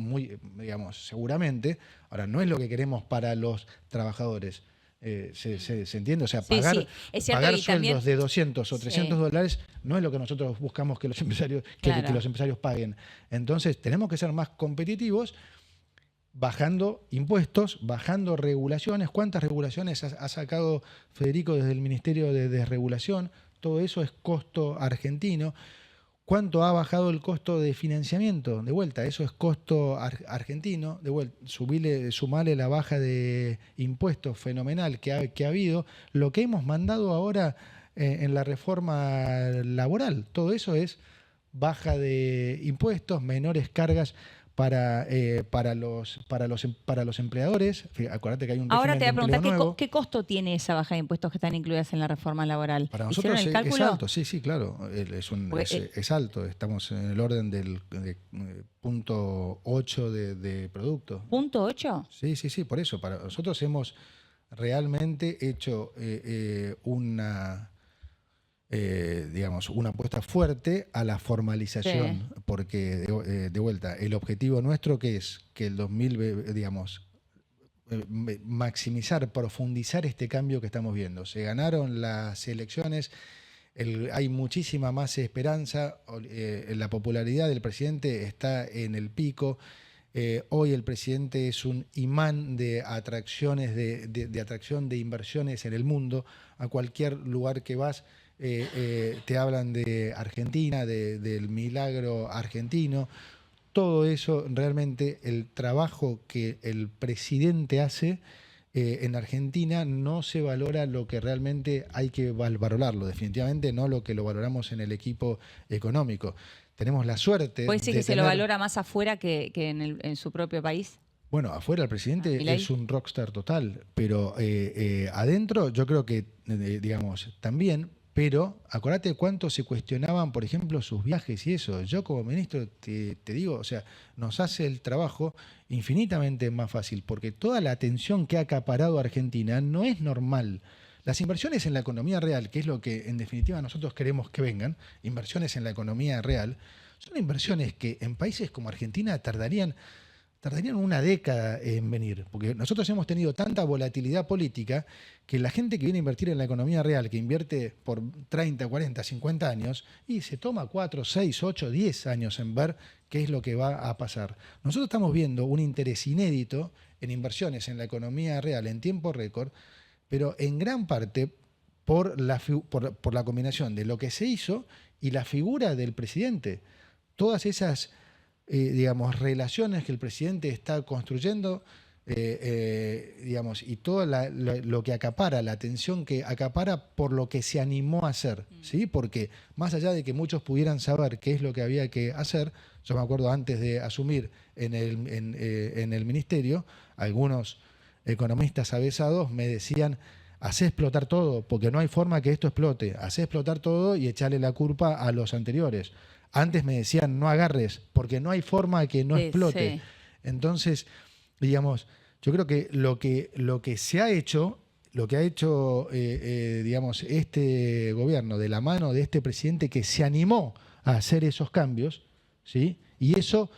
digamos, seguramente. Ahora, no es lo que queremos para los trabajadores. ¿Se entiende? O sea, Sí, sí. Es cierto, pagar y también, sueldos de 200 o sí, 300 dólares no es lo que nosotros buscamos que los empresarios, que claro. los empresarios paguen. Entonces, tenemos que ser más competitivos, bajando impuestos, bajando regulaciones. ¿Cuántas regulaciones ha sacado Federico desde el Ministerio de Desregulación? Todo eso es costo argentino. ¿Cuánto ha bajado el costo de financiamiento? De vuelta, eso es costo argentino. De vuelta, sumarle la baja de impuestos fenomenal que ha habido. Lo que hemos mandado ahora en la reforma laboral, todo eso es baja de impuestos, menores cargas para los empleadores. Acuérdate que hay un Ahora régimen te voy de a preguntar, empleo nuevo. ¿qué costo tiene esa baja de impuestos que están incluidas en la reforma laboral? Para ¿Hicieron nosotros el es cálculo? alto, sí, claro. Es alto. Estamos en el orden del punto 8 de producto. ¿Punto 8? Sí, por eso. Para nosotros hemos realmente hecho una apuesta fuerte a la formalización, Sí. porque de vuelta, el objetivo nuestro que es que el 2000, maximizar, profundizar este cambio que estamos viendo. Se ganaron las elecciones, hay muchísima más esperanza, la popularidad del presidente está en el pico. Hoy el presidente es un imán de atracciones, de atracción de inversiones en el mundo. A cualquier lugar que vas te hablan de Argentina, del milagro argentino. Todo eso, realmente el trabajo que el presidente hace en Argentina no se valora lo que realmente hay que valorarlo, definitivamente no lo que lo valoramos en el equipo económico. Tenemos la suerte ¿Puede ser de que se lo tener, valora más afuera que en su propio país? bueno, afuera el presidente ¿Milei? es un rockstar total, pero adentro yo creo que, digamos, también. Pero acordate cuánto se cuestionaban, por ejemplo, sus viajes y eso. Yo como ministro te digo, o sea, nos hace el trabajo infinitamente más fácil, porque toda la atención que ha acaparado Argentina no es normal. Las inversiones en la economía real, que es lo que en definitiva nosotros queremos que vengan, inversiones en la economía real, son inversiones que en países como Argentina tardarían una década en venir, porque nosotros hemos tenido tanta volatilidad política que la gente que viene a invertir en la economía real, que invierte por 30, 40, 50 años, y se toma 4, 6, 8, 10 años en ver qué es lo que va a pasar. Nosotros estamos viendo un interés inédito en inversiones en la economía real en tiempo récord, pero en gran parte por la combinación de lo que se hizo y la figura del presidente. Todas esas relaciones que el presidente está construyendo, y todo lo que acapara, la atención que acapara por lo que se animó a hacer, ¿sí? Porque más allá de que muchos pudieran saber qué es lo que había que hacer, yo me acuerdo antes de asumir en el ministerio, algunos economistas avesados me decían: hacé explotar todo, porque no hay forma que esto explote, hacé explotar todo y echarle la culpa a los anteriores. Antes me decían: no agarres, porque no hay forma que no explote. Sí. Entonces, digamos, yo creo que lo que se ha hecho, lo que ha hecho, este gobierno de la mano de este presidente que se animó a hacer esos cambios, ¿sí? Y eso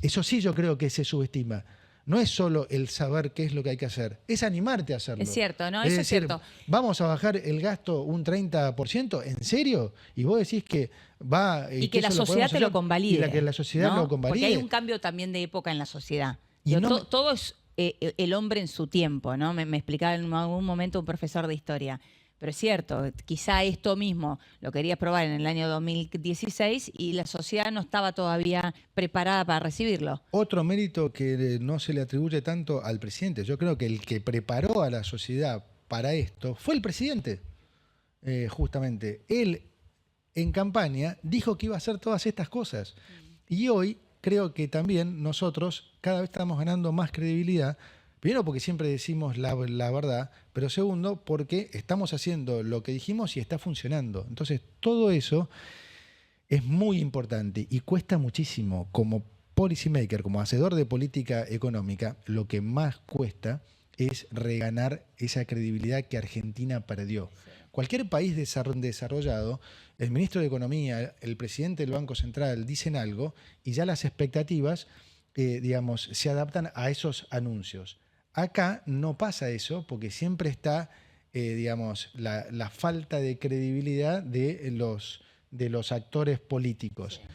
sí yo creo que se subestima. No es solo el saber qué es lo que hay que hacer, es animarte a hacerlo. Es cierto, ¿no? Es Eso decir, es cierto. vamos a bajar el gasto un 30%, ¿en serio? Y vos decís que va... Y que la eso sociedad te lo hacer, convalide. y que la sociedad ¿no? lo convalide. Porque hay un cambio también de época en la sociedad. Y no Todo es el hombre en su tiempo, ¿no? Me explicaba en algún momento un profesor de historia. Pero es cierto, quizá esto mismo lo querías probar en el año 2016 y la sociedad no estaba todavía preparada para recibirlo. Otro mérito que no se le atribuye tanto al presidente. Yo creo que el que preparó a la sociedad para esto fue el presidente, justamente. Él, en campaña, dijo que iba a hacer todas estas cosas. Y hoy creo que también nosotros cada vez estamos ganando más credibilidad. Primero porque siempre decimos la verdad, pero segundo porque estamos haciendo lo que dijimos y está funcionando. Entonces todo eso es muy importante y cuesta muchísimo, como policymaker, como hacedor de política económica, lo que más cuesta es reganar esa credibilidad que Argentina perdió. Cualquier país desarrollado, el ministro de Economía, el presidente del Banco Central dicen algo y ya las expectativas, digamos, se adaptan a esos anuncios. Acá no pasa eso porque siempre está, digamos, la falta de credibilidad de los actores políticos. Sí.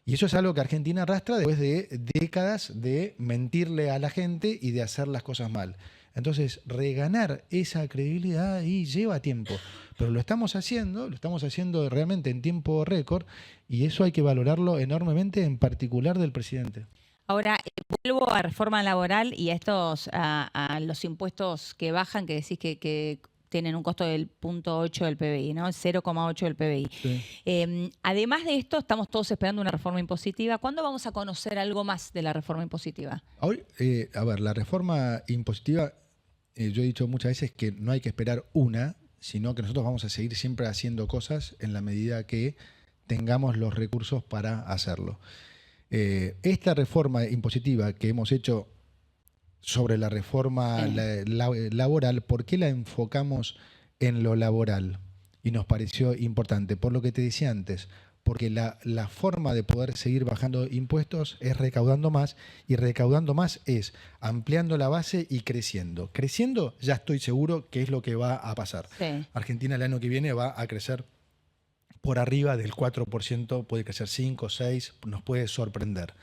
Y eso es algo que Argentina arrastra después de décadas de mentirle a la gente y de hacer las cosas mal. Entonces, reganar esa credibilidad ahí lleva tiempo, pero lo estamos haciendo realmente en tiempo récord y eso hay que valorarlo enormemente, en particular del presidente. Ahora, vuelvo a reforma laboral y a los impuestos que bajan, que decís que tienen un costo del 0,8 del PBI, ¿no? El 0,8 del PBI. Sí. Además de esto, estamos todos esperando una reforma impositiva. ¿Cuándo vamos a conocer algo más de la reforma impositiva? Hoy, a ver, la reforma impositiva, yo he dicho muchas veces que no hay que esperar una, sino que nosotros vamos a seguir siempre haciendo cosas en la medida que tengamos los recursos para hacerlo. Esta reforma impositiva que hemos hecho sobre la reforma laboral, ¿por qué la enfocamos en lo laboral? Y nos pareció importante, por lo que te decía antes, porque la forma de poder seguir bajando impuestos es recaudando más, y recaudando más es ampliando la base y creciendo. Creciendo, ya estoy seguro que es lo que va a pasar. Sí. Argentina el año que viene va a crecer por arriba del 4%, puede crecer 5, 6, nos puede sorprender.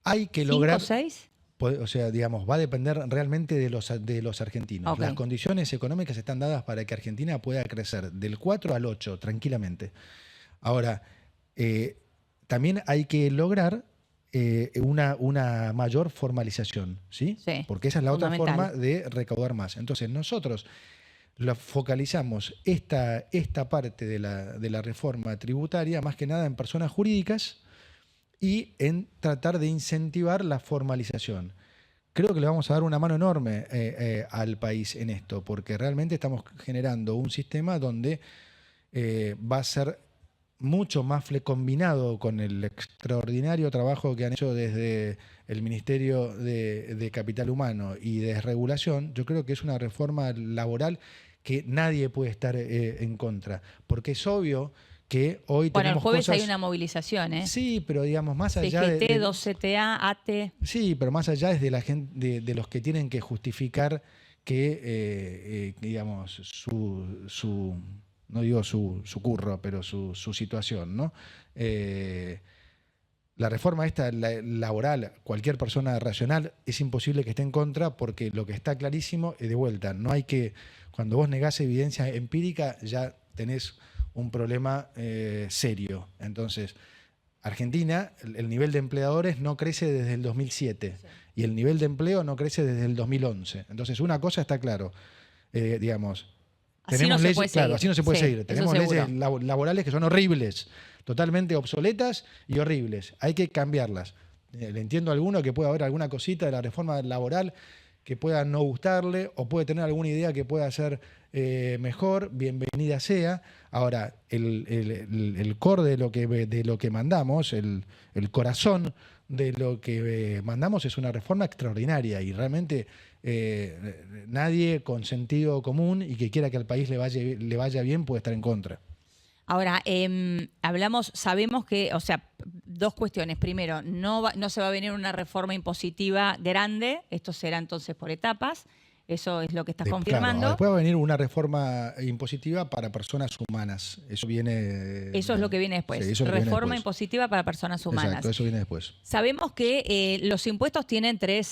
Hay que lograr... ¿5 o 6? O sea, digamos, va a depender realmente de los argentinos. Okay. Las condiciones económicas están dadas para que Argentina pueda crecer del 4 al 8 tranquilamente. Ahora, también hay que lograr una mayor formalización, ¿sí? Sí, porque esa es la otra fundamental. forma de recaudar más. Entonces, nosotros focalizamos esta parte de la reforma tributaria más que nada en personas jurídicas y en tratar de incentivar la formalización. Creo que le vamos a dar una mano enorme al país en esto, porque realmente estamos generando un sistema donde va a ser mucho más combinado con el extraordinario trabajo que han hecho desde el Ministerio de Capital Humano y de Regulación. Yo creo que es una reforma laboral que nadie puede estar en contra, porque es obvio que hoy Bueno, el tenemos jueves cosas... hay una movilización, ¿eh? Sí, pero digamos, más allá CGT, 2CTA, ATE. Sí, pero más allá es de la gente, de los que tienen que justificar que, digamos, no digo su curro, pero su situación, ¿no? La reforma esta laboral, cualquier persona racional, es imposible que esté en contra, porque lo que está clarísimo es, de vuelta, no hay que, cuando vos negás evidencia empírica, ya tenés un problema serio. Entonces, Argentina, el nivel de empleadores no crece desde el 2007 y el nivel de empleo no crece desde el 2011. Entonces, una cosa está claro, digamos, tenemos leyes, claro, así no se puede seguir. Tenemos leyes laborales que son horribles, totalmente obsoletas y horribles. Hay que cambiarlas. Le entiendo a alguno que pueda haber alguna cosita de la reforma laboral que pueda no gustarle o puede tener alguna idea que pueda ser mejor, bienvenida sea. Ahora, el core de lo que mandamos, el corazón de lo que mandamos es una reforma extraordinaria y realmente nadie con sentido común y que quiera que al país le vaya bien puede estar en contra. Ahora, sabemos que, o sea, dos cuestiones. Primero, no se va a venir una reforma impositiva grande, esto será entonces por etapas, eso es lo que estás confirmando. Claro, después va a venir una reforma impositiva para personas humanas, eso viene... Eso es lo que viene después, sí, reforma impositiva para personas humanas. Exacto, eso viene después. Sabemos que los impuestos tienen tres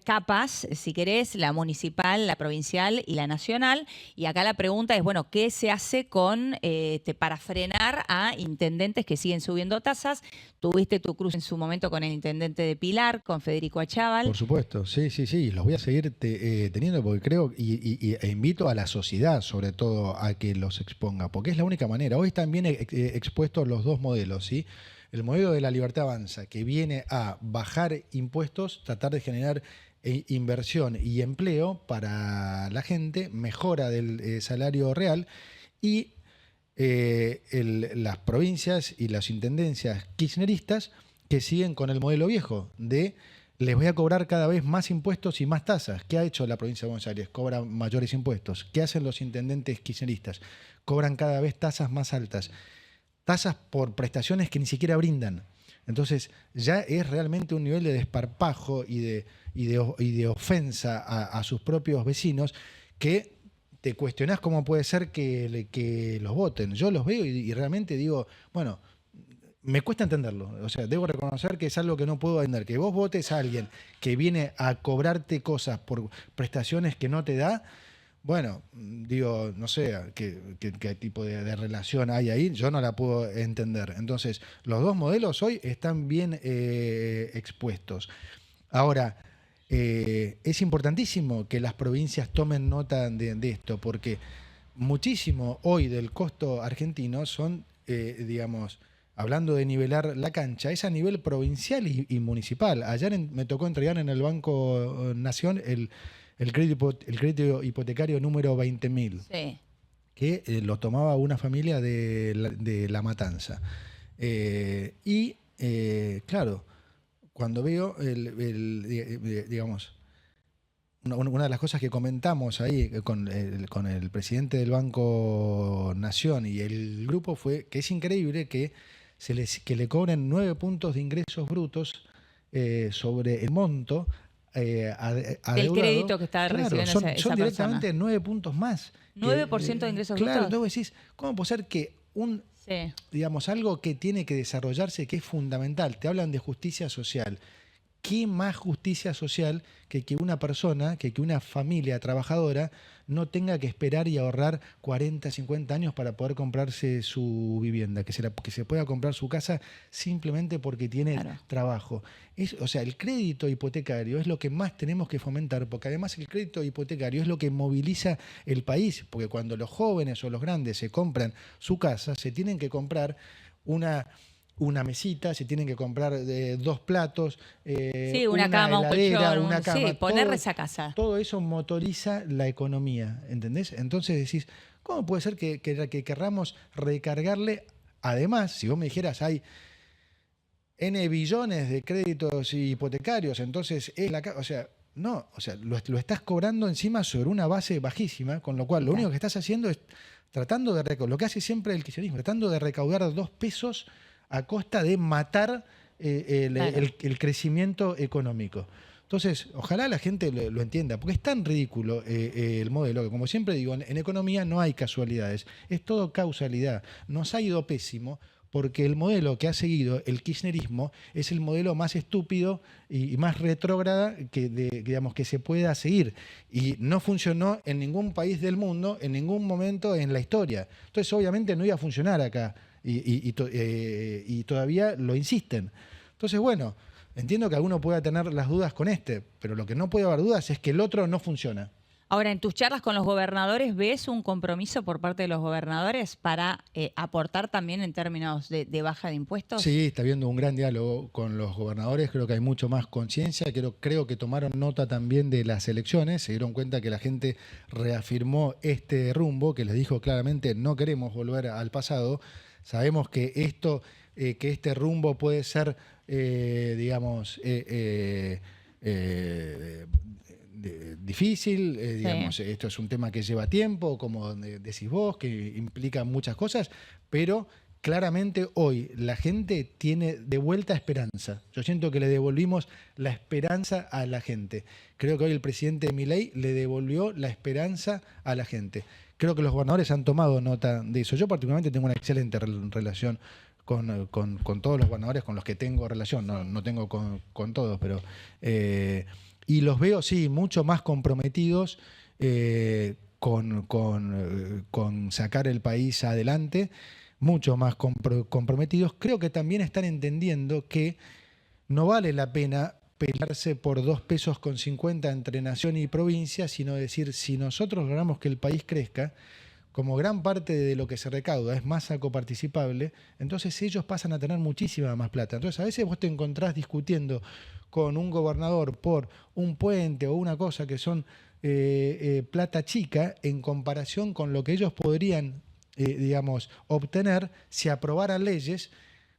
capas, si querés, la municipal, la provincial y la nacional. Y acá la pregunta es, bueno, ¿qué se hace para frenar a intendentes que siguen subiendo tasas? Tuviste tu cruce en su momento con el intendente de Pilar, con Federico Achával. Por supuesto, sí, los voy a seguir teniendo porque creo e invito a la sociedad sobre todo a que los exponga, porque es la única manera. Hoy están bien expuestos los dos modelos, ¿sí? El modelo de la Libertad Avanza, que viene a bajar impuestos, tratar de generar inversión y empleo para la gente, mejora del salario real, y las provincias y las intendencias kirchneristas que siguen con el modelo viejo de les voy a cobrar cada vez más impuestos y más tasas. ¿Qué ha hecho la provincia de Buenos Aires? Cobra mayores impuestos. ¿Qué hacen los intendentes kirchneristas? Cobran cada vez tasas más altas. Tasas por prestaciones que ni siquiera brindan. Entonces ya es realmente un nivel de desparpajo y de ofensa a sus propios vecinos que te cuestionás cómo puede ser que los voten. Yo los veo y realmente digo, bueno, me cuesta entenderlo. O sea, debo reconocer que es algo que no puedo entender. Que vos votes a alguien que viene a cobrarte cosas por prestaciones que no te da, bueno, digo, no sé qué tipo de relación hay ahí, yo no la puedo entender. Entonces, los dos modelos hoy están bien expuestos. Ahora, es importantísimo que las provincias tomen nota de esto, porque muchísimo hoy del costo argentino son, digamos, hablando de nivelar la cancha, es a nivel provincial y municipal. Ayer me tocó entregar en el Banco Nación el crédito hipotecario número 20.000, Sí. que lo tomaba una familia de La Matanza. Claro, cuando veo, digamos, una de las cosas que comentamos ahí con el presidente del Banco Nación y el grupo fue que es increíble que le cobren 9 puntos de ingresos brutos sobre el monto El adeudado. crédito que está Claro, recibiendo son esa directamente persona. 9 puntos más. 9% de ingresos Claro, brutos. entonces decís, ¿cómo puede ser que Sí. digamos, algo que tiene que desarrollarse, que es fundamental? Te hablan de justicia social. ¿Qué más justicia social que una persona, que una familia trabajadora no tenga que esperar y ahorrar 40, 50 años para poder comprarse su vivienda, que se pueda comprar su casa simplemente porque tiene trabajo? O sea, el crédito hipotecario es lo que más tenemos que fomentar, porque además el crédito hipotecario es lo que moviliza el país, porque cuando los jóvenes o los grandes se compran su casa, se tienen que comprar una mesita, se tienen que comprar 2 platos, Sí, una cama, heladera, un colchón, una cama. sí, ponerle esa casa. Todo eso motoriza la economía, ¿entendés? Entonces decís, ¿cómo puede ser que querramos recargarle? Además, si vos me dijeras, hay N billones de créditos hipotecarios, entonces o sea, no, o sea, lo estás cobrando encima sobre una base bajísima, con lo cual lo único que estás haciendo es tratando de recaudar, lo que hace siempre el kirchnerismo, tratando de recaudar 2 pesos a costa de matar el crecimiento económico. Entonces, ojalá la gente lo entienda, porque es tan ridículo el modelo, que como siempre digo, en economía no hay casualidades, es todo causalidad. Nos ha ido pésimo porque el modelo que ha seguido el kirchnerismo es el modelo más estúpido y más retrógrada digamos, que se pueda seguir. Y no funcionó en ningún país del mundo, en ningún momento en la historia. Entonces, obviamente, no iba a funcionar acá. Y todavía lo insisten. Entonces, bueno, entiendo que alguno pueda tener las dudas con pero lo que no puede haber dudas es que el otro no funciona. Ahora, en tus charlas con los gobernadores, ¿ves un compromiso por parte de los gobernadores para aportar también en términos de baja de impuestos? Sí, está habiendo un gran diálogo con los gobernadores, creo que hay mucho más conciencia, creo que tomaron nota también de las elecciones, se dieron cuenta que la gente reafirmó este rumbo, que les dijo claramente no queremos volver al pasado. Sabemos que este rumbo puede ser, digamos, difícil, digamos, esto es un tema que lleva tiempo, como decís vos, que implica muchas cosas, pero claramente hoy la gente tiene de vuelta esperanza. Yo siento que le devolvimos la esperanza a la gente. Creo que hoy el presidente Milei le devolvió la esperanza a la gente. Creo que los gobernadores han tomado nota de eso. Yo particularmente tengo una excelente relación con todos los gobernadores con los que tengo relación. No tengo con todos, pero... y los veo, sí, mucho más comprometidos con sacar el país adelante, mucho más comprometidos. Creo que también están entendiendo que no vale la pena pelearse por 2 pesos con 50 entre nación y provincia, sino decir, si nosotros logramos que el país crezca, como gran parte de lo que se recauda es masa coparticipable, entonces ellos pasan a tener muchísima más plata. Entonces a veces vos te encontrás discutiendo con un gobernador por un puente o una cosa que son plata chica en comparación con lo que ellos podrían digamos, obtener si aprobaran leyes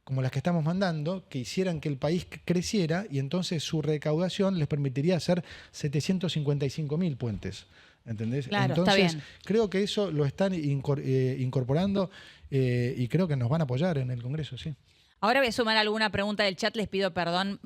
como las que estamos mandando, que hicieran que el país creciera y entonces su recaudación les permitiría hacer 755.000 puentes. ¿Entendés? Claro, Entonces, está bien. creo que eso lo están incorporando y creo que nos van a apoyar en el Congreso, sí. Ahora voy a sumar alguna pregunta del chat, les pido perdón.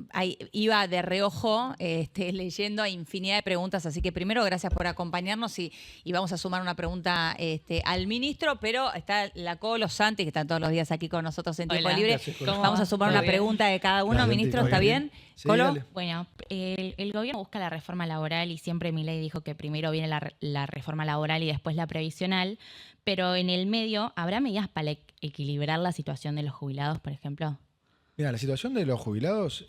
Iba de reojo leyendo a infinidad de preguntas, así que primero gracias por acompañarnos y vamos a sumar una pregunta al ministro, pero está la Colo, Santi, que están todos los días aquí con nosotros en Tiempo Hola. Libre. Gracias, Colo. ¿Cómo Vamos a va? sumar Muy una bien. pregunta de cada uno. Dale, Ministro, muy ¿está bien. bien? Sí, ¿Colo? dale. Bueno, el gobierno busca la reforma laboral y siempre Milei dijo que primero viene la reforma laboral y después la previsional, pero en el medio, ¿habrá medidas para equilibrar la situación de los jubilados, por ejemplo? Mira, la situación de los jubilados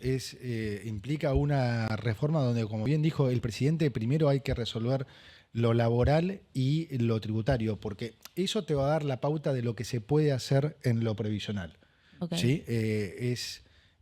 implica una reforma donde, como bien dijo el presidente, primero hay que resolver lo laboral y lo tributario, porque eso te va a dar la pauta de lo que se puede hacer en lo previsional. Ok. ¿Sí?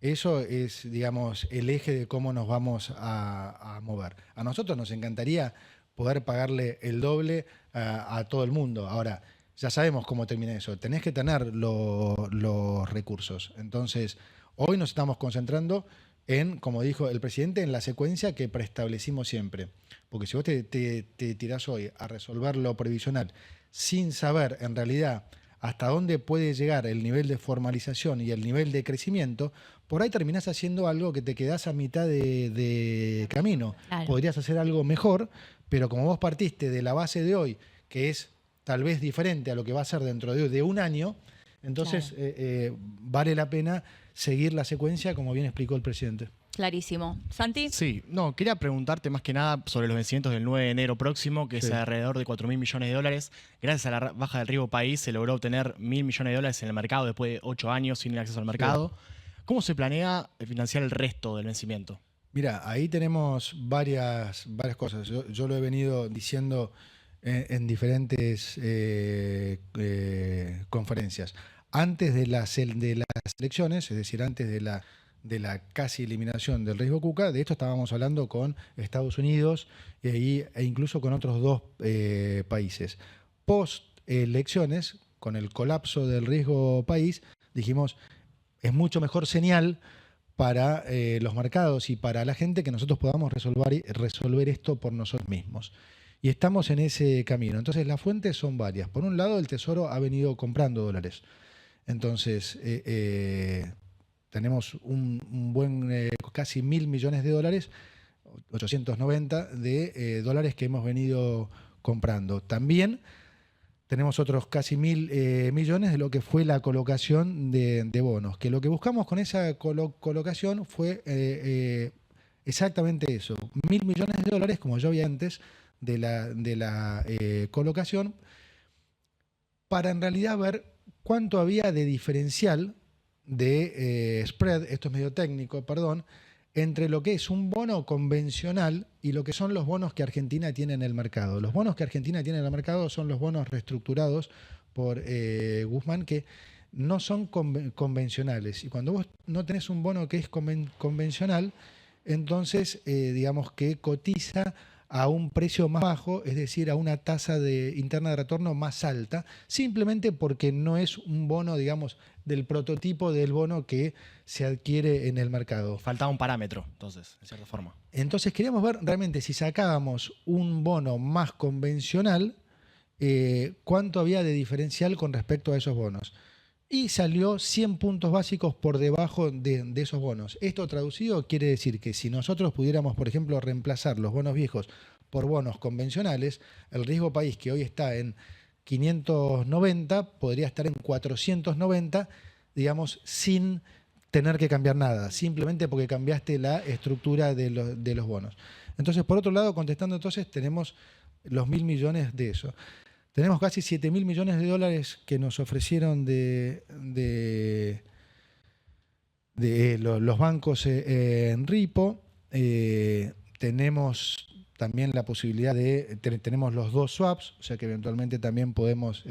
Eso es, digamos, el eje de cómo nos vamos a mover. A nosotros nos encantaría poder pagarle el doble a todo el mundo. Ahora, ya sabemos cómo termina eso. Tenés que tener los recursos. Entonces, hoy nos estamos concentrando en, como dijo el presidente, en la secuencia que preestablecimos siempre. Porque si vos te tirás hoy a resolver lo previsional sin saber en realidad hasta dónde puede llegar el nivel de formalización y el nivel de crecimiento, por ahí terminás haciendo algo que te quedás a mitad de camino. Claro. Podrías hacer algo mejor, pero como vos partiste de la base de hoy, que es tal vez diferente a lo que va a ser dentro de un año, entonces vale la pena seguir la secuencia como bien explicó el presidente. Clarísimo. ¿Santi? Sí, no, quería preguntarte más que nada sobre los vencimientos del 9 de enero próximo, que es Sí. alrededor de 4.000 millones de dólares. Gracias a la baja del riesgo país se logró obtener 1.000 millones de dólares en el mercado después de 8 años sin el acceso al mercado. ¿Cómo se planea financiar el resto del vencimiento? Mira, ahí tenemos varias cosas. Yo lo he venido diciendo en diferentes conferencias. Antes de las elecciones, es decir, antes de la casi eliminación del riesgo Cuca, de esto estábamos hablando con Estados Unidos e incluso con otros dos países. Post elecciones, con el colapso del riesgo país, dijimos, es mucho mejor señal para los mercados y para la gente que nosotros podamos resolver esto por nosotros mismos. Y estamos en ese camino. Entonces las fuentes son varias. Por un lado, el Tesoro ha venido comprando dólares. Entonces, tenemos un buen, casi 1.000 millones de dólares, 890 de dólares que hemos venido comprando. También tenemos otros casi 1.000 millones de lo que fue la colocación de bonos, que lo que buscamos con esa colocación fue exactamente eso, 1.000 millones de dólares, como yo había antes, de la colocación, para en realidad ver cuánto había de diferencial de spread, esto es medio técnico, perdón, entre lo que es un bono convencional y lo que son los bonos que Argentina tiene en el mercado. Los bonos que Argentina tiene en el mercado son los bonos reestructurados por Guzmán, que no son convencionales. Y cuando vos no tenés un bono que es convencional, entonces digamos que cotiza a un precio más bajo, es decir, a una tasa interna de retorno más alta, simplemente porque no es un bono, digamos, del prototipo del bono que se adquiere en el mercado. Faltaba un parámetro, entonces, en cierta forma. Entonces queríamos ver realmente si sacábamos un bono más convencional, cuánto había de diferencial con respecto a esos bonos. Y salió 100 puntos básicos por debajo de esos bonos. Esto traducido quiere decir que si nosotros pudiéramos, por ejemplo, reemplazar los bonos viejos por bonos convencionales, el riesgo país que hoy está en 590 podría estar en 490, digamos, sin tener que cambiar nada, simplemente porque cambiaste la estructura de los bonos. Entonces, por otro lado, contestando entonces, tenemos los 1.000 millones de eso. Tenemos casi 7.000 millones de dólares que nos ofrecieron los bancos en Ripo. Tenemos también la posibilidad tenemos los dos swaps, o sea que eventualmente también podemos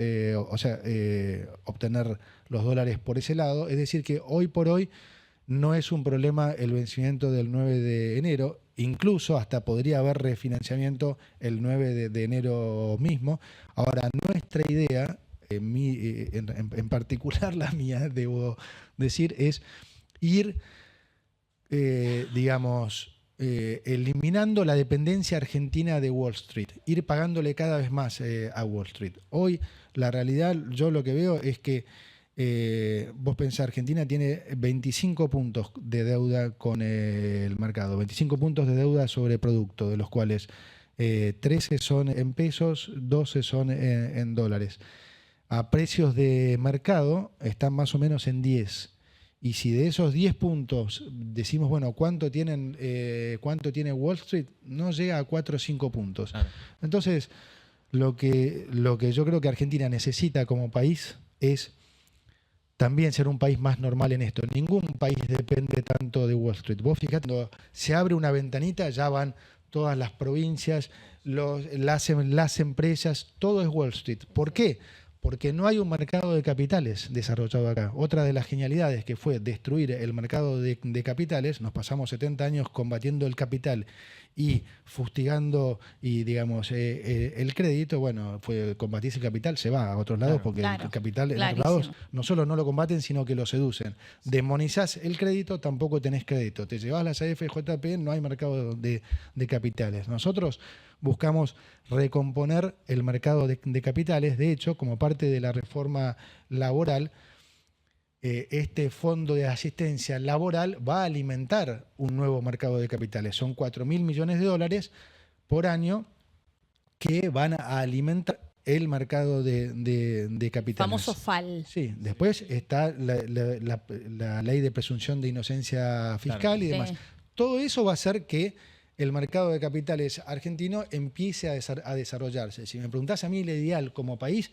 obtener los dólares por ese lado. Es decir que hoy por hoy no es un problema el vencimiento del 9 de enero. Incluso hasta podría haber refinanciamiento el 9 de enero mismo. Ahora, nuestra idea, en particular la mía, debo decir, es ir, eliminando la dependencia argentina de Wall Street, ir pagándole cada vez más a Wall Street. Hoy, la realidad, yo lo que veo es que vos pensás, Argentina tiene 25 puntos de deuda con el mercado, 25 puntos de deuda sobre producto, de los cuales 13 son en pesos, 12 son en dólares. A precios de mercado están más o menos en 10. Y si de esos 10 puntos decimos, bueno, ¿cuánto tiene Wall Street? No llega a 4 o 5 puntos. Claro. Entonces, lo que yo creo que Argentina necesita como país es también ser un país más normal en esto. Ningún país depende tanto de Wall Street. Vos fijate, cuando se abre una ventanita, ya van todas las provincias, las empresas, todo es Wall Street. ¿Por qué? Porque no hay un mercado de capitales desarrollado acá. Otra de las genialidades que fue destruir el mercado de capitales, nos pasamos 70 años combatiendo el capital y fustigando y el crédito, bueno, fue combatirse el capital, se va a otros lados porque el capital en otros lados no solo no lo combaten, sino que lo seducen. Demonizás el crédito, tampoco tenés crédito. Te llevas las AFJP, no hay mercado de capitales. Nosotros buscamos recomponer el mercado de capitales. De hecho, como parte de la reforma laboral, este fondo de asistencia laboral va a alimentar un nuevo mercado de capitales. Son 4.000 millones de dólares por año que van a alimentar el mercado de capitales. Famoso FAL. Sí, después está la ley de presunción de inocencia fiscal y demás. Todo eso va a hacer que el mercado de capitales argentino empiece a desarrollarse. Si me preguntás a mí, el ideal como país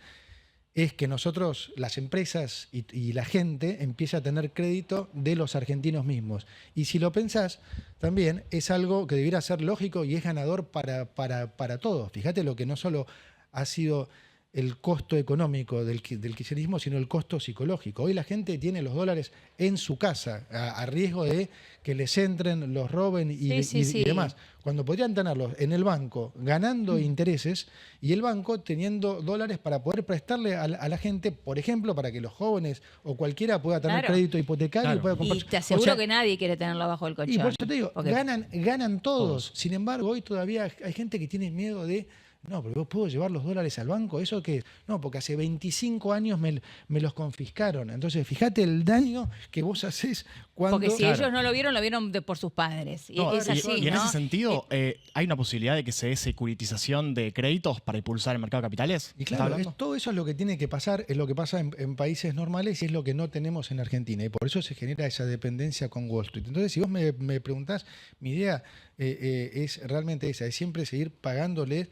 es que nosotros, las empresas y la gente, empiece a tener crédito de los argentinos mismos. Y si lo pensás, también es algo que debiera ser lógico y es ganador para todos. Fíjate lo que no solo ha sido el costo económico del kirchnerismo, sino el costo psicológico. Hoy la gente tiene los dólares en su casa, a riesgo de que les entren, los roben y demás. Cuando podrían tenerlos en el banco ganando intereses y el banco teniendo dólares para poder prestarle a la gente, por ejemplo, para que los jóvenes o cualquiera pueda tener crédito hipotecario y pueda comprar. Y te aseguro que nadie quiere tenerlo abajo del colchón. Y por eso te digo, ganan todos. Sin embargo, hoy todavía hay gente que tiene miedo de... No, porque vos puedo llevar los dólares al banco. ¿Eso qué es? No, porque hace 25 años me los confiscaron. Entonces, fíjate el daño que vos hacés cuando... Porque si ellos no lo vieron por sus padres. Y es así, y en ese sentido, ¿hay una posibilidad de que se dé securitización de créditos para impulsar el mercado de capitales? Y claro, todo eso es lo que tiene que pasar, es lo que pasa en países normales y es lo que no tenemos en Argentina. Y por eso se genera esa dependencia con Wall Street. Entonces, si vos me preguntás, mi idea es realmente esa, es siempre seguir pagándoles.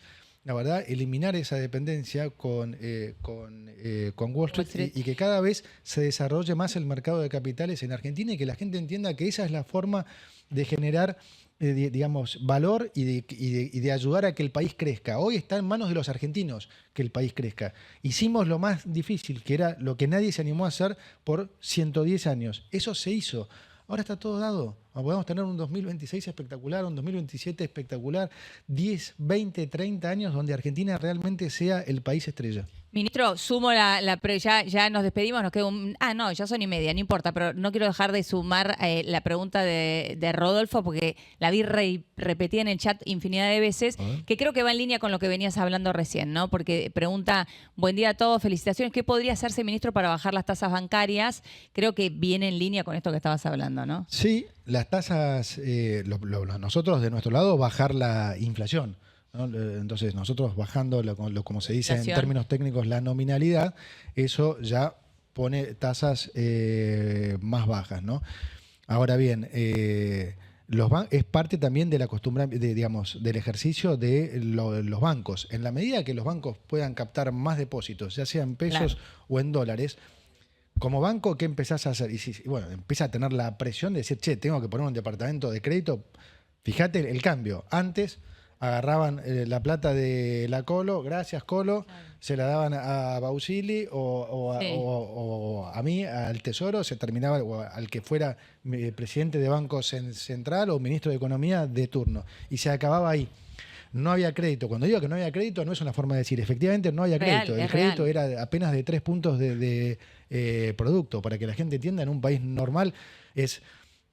La verdad, eliminar esa dependencia con Wall Street y que cada vez se desarrolle más el mercado de capitales en Argentina y que la gente entienda que esa es la forma de generar, valor y de ayudar a que el país crezca. Hoy está en manos de los argentinos que el país crezca. Hicimos lo más difícil, que era lo que nadie se animó a hacer por 110 años. Eso se hizo. Ahora está todo dado. Podemos tener un 2026 espectacular, un 2027 espectacular, 10, 20, 30 años donde Argentina realmente sea el país estrella. Ministro, sumo ya nos despedimos, nos queda ya son y media, no importa, pero no quiero dejar de sumar la pregunta de Rodolfo, porque la vi repetida en el chat infinidad de veces, que creo que va en línea con lo que venías hablando recién, ¿no? Porque pregunta, buen día a todos, felicitaciones, ¿qué podría hacerse, ministro, para bajar las tasas bancarias? Creo que viene en línea con esto que estabas hablando, ¿no? Sí, las tasas, nosotros de nuestro lado, bajar la inflación, ¿no? Entonces, nosotros bajando, como se dice en términos técnicos, la nominalidad, eso ya pone tasas más bajas, ¿no? Ahora bien, es parte también de la costumbre, del ejercicio de los bancos. En la medida que los bancos puedan captar más depósitos, ya sea en pesos o en dólares, como banco, ¿qué empezás a hacer? Y empieza a tener la presión de decir, tengo que poner un departamento de crédito. Fíjate el cambio. Antes agarraban la plata de la Colo, gracias Colo, se la daban a Bausili o a mí, al Tesoro, se terminaba, o al que fuera presidente de Banco Central o ministro de Economía de turno. Y se acababa ahí. no había crédito. Cuando digo que no había crédito, no es una forma de decir, efectivamente no había Real, crédito. El es crédito real. era apenas de 3 puntos de producto. Para que la gente entienda, en un país normal es,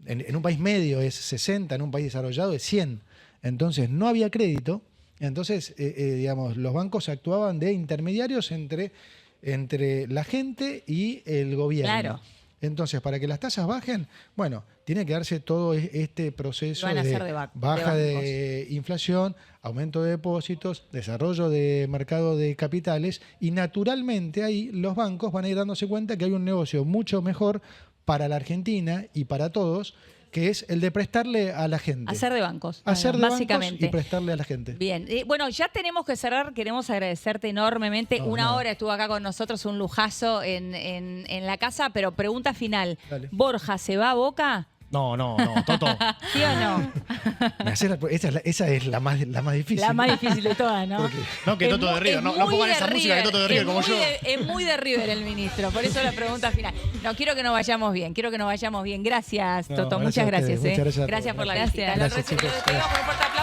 en un país medio es 60, en un país desarrollado es 100. Entonces no había crédito. Entonces, digamos, los bancos actuaban de intermediarios entre la gente y el gobierno. Claro. Entonces, para que las tasas bajen, bueno, tiene que darse todo este proceso Van a de ser de baja de de inflación, aumento de depósitos, desarrollo de mercado de capitales, y naturalmente ahí los bancos van a ir dándose cuenta que hay un negocio mucho mejor para la Argentina y para todos, que es el de prestarle a la gente. Hacer de bancos, Hacer de básicamente. bancos y prestarle a la gente. Bien, bueno, ya tenemos que cerrar. Queremos agradecerte enormemente. No, Una nada. hora estuvo acá con nosotros, un lujazo en la casa. Pero pregunta final. Dale. ¿Borja se va a Boca? No, Toto. ¿Sí o no? Esa es la más difícil. La más difícil de todas, ¿no? Porque- No, que Es Toto de muy- River. es No muy pongan de esa música de Toto de River es como muy yo. Es muy de River el ministro, por eso la pregunta final. No, quiero que nos vayamos bien, Gracias, No, Toto, gracias muchas a ustedes, gracias. muchas gracias a Gracias todos. por la Gracias. visita. Lo Gracias, recibimos, chicos. te damos un fuerte aplauso.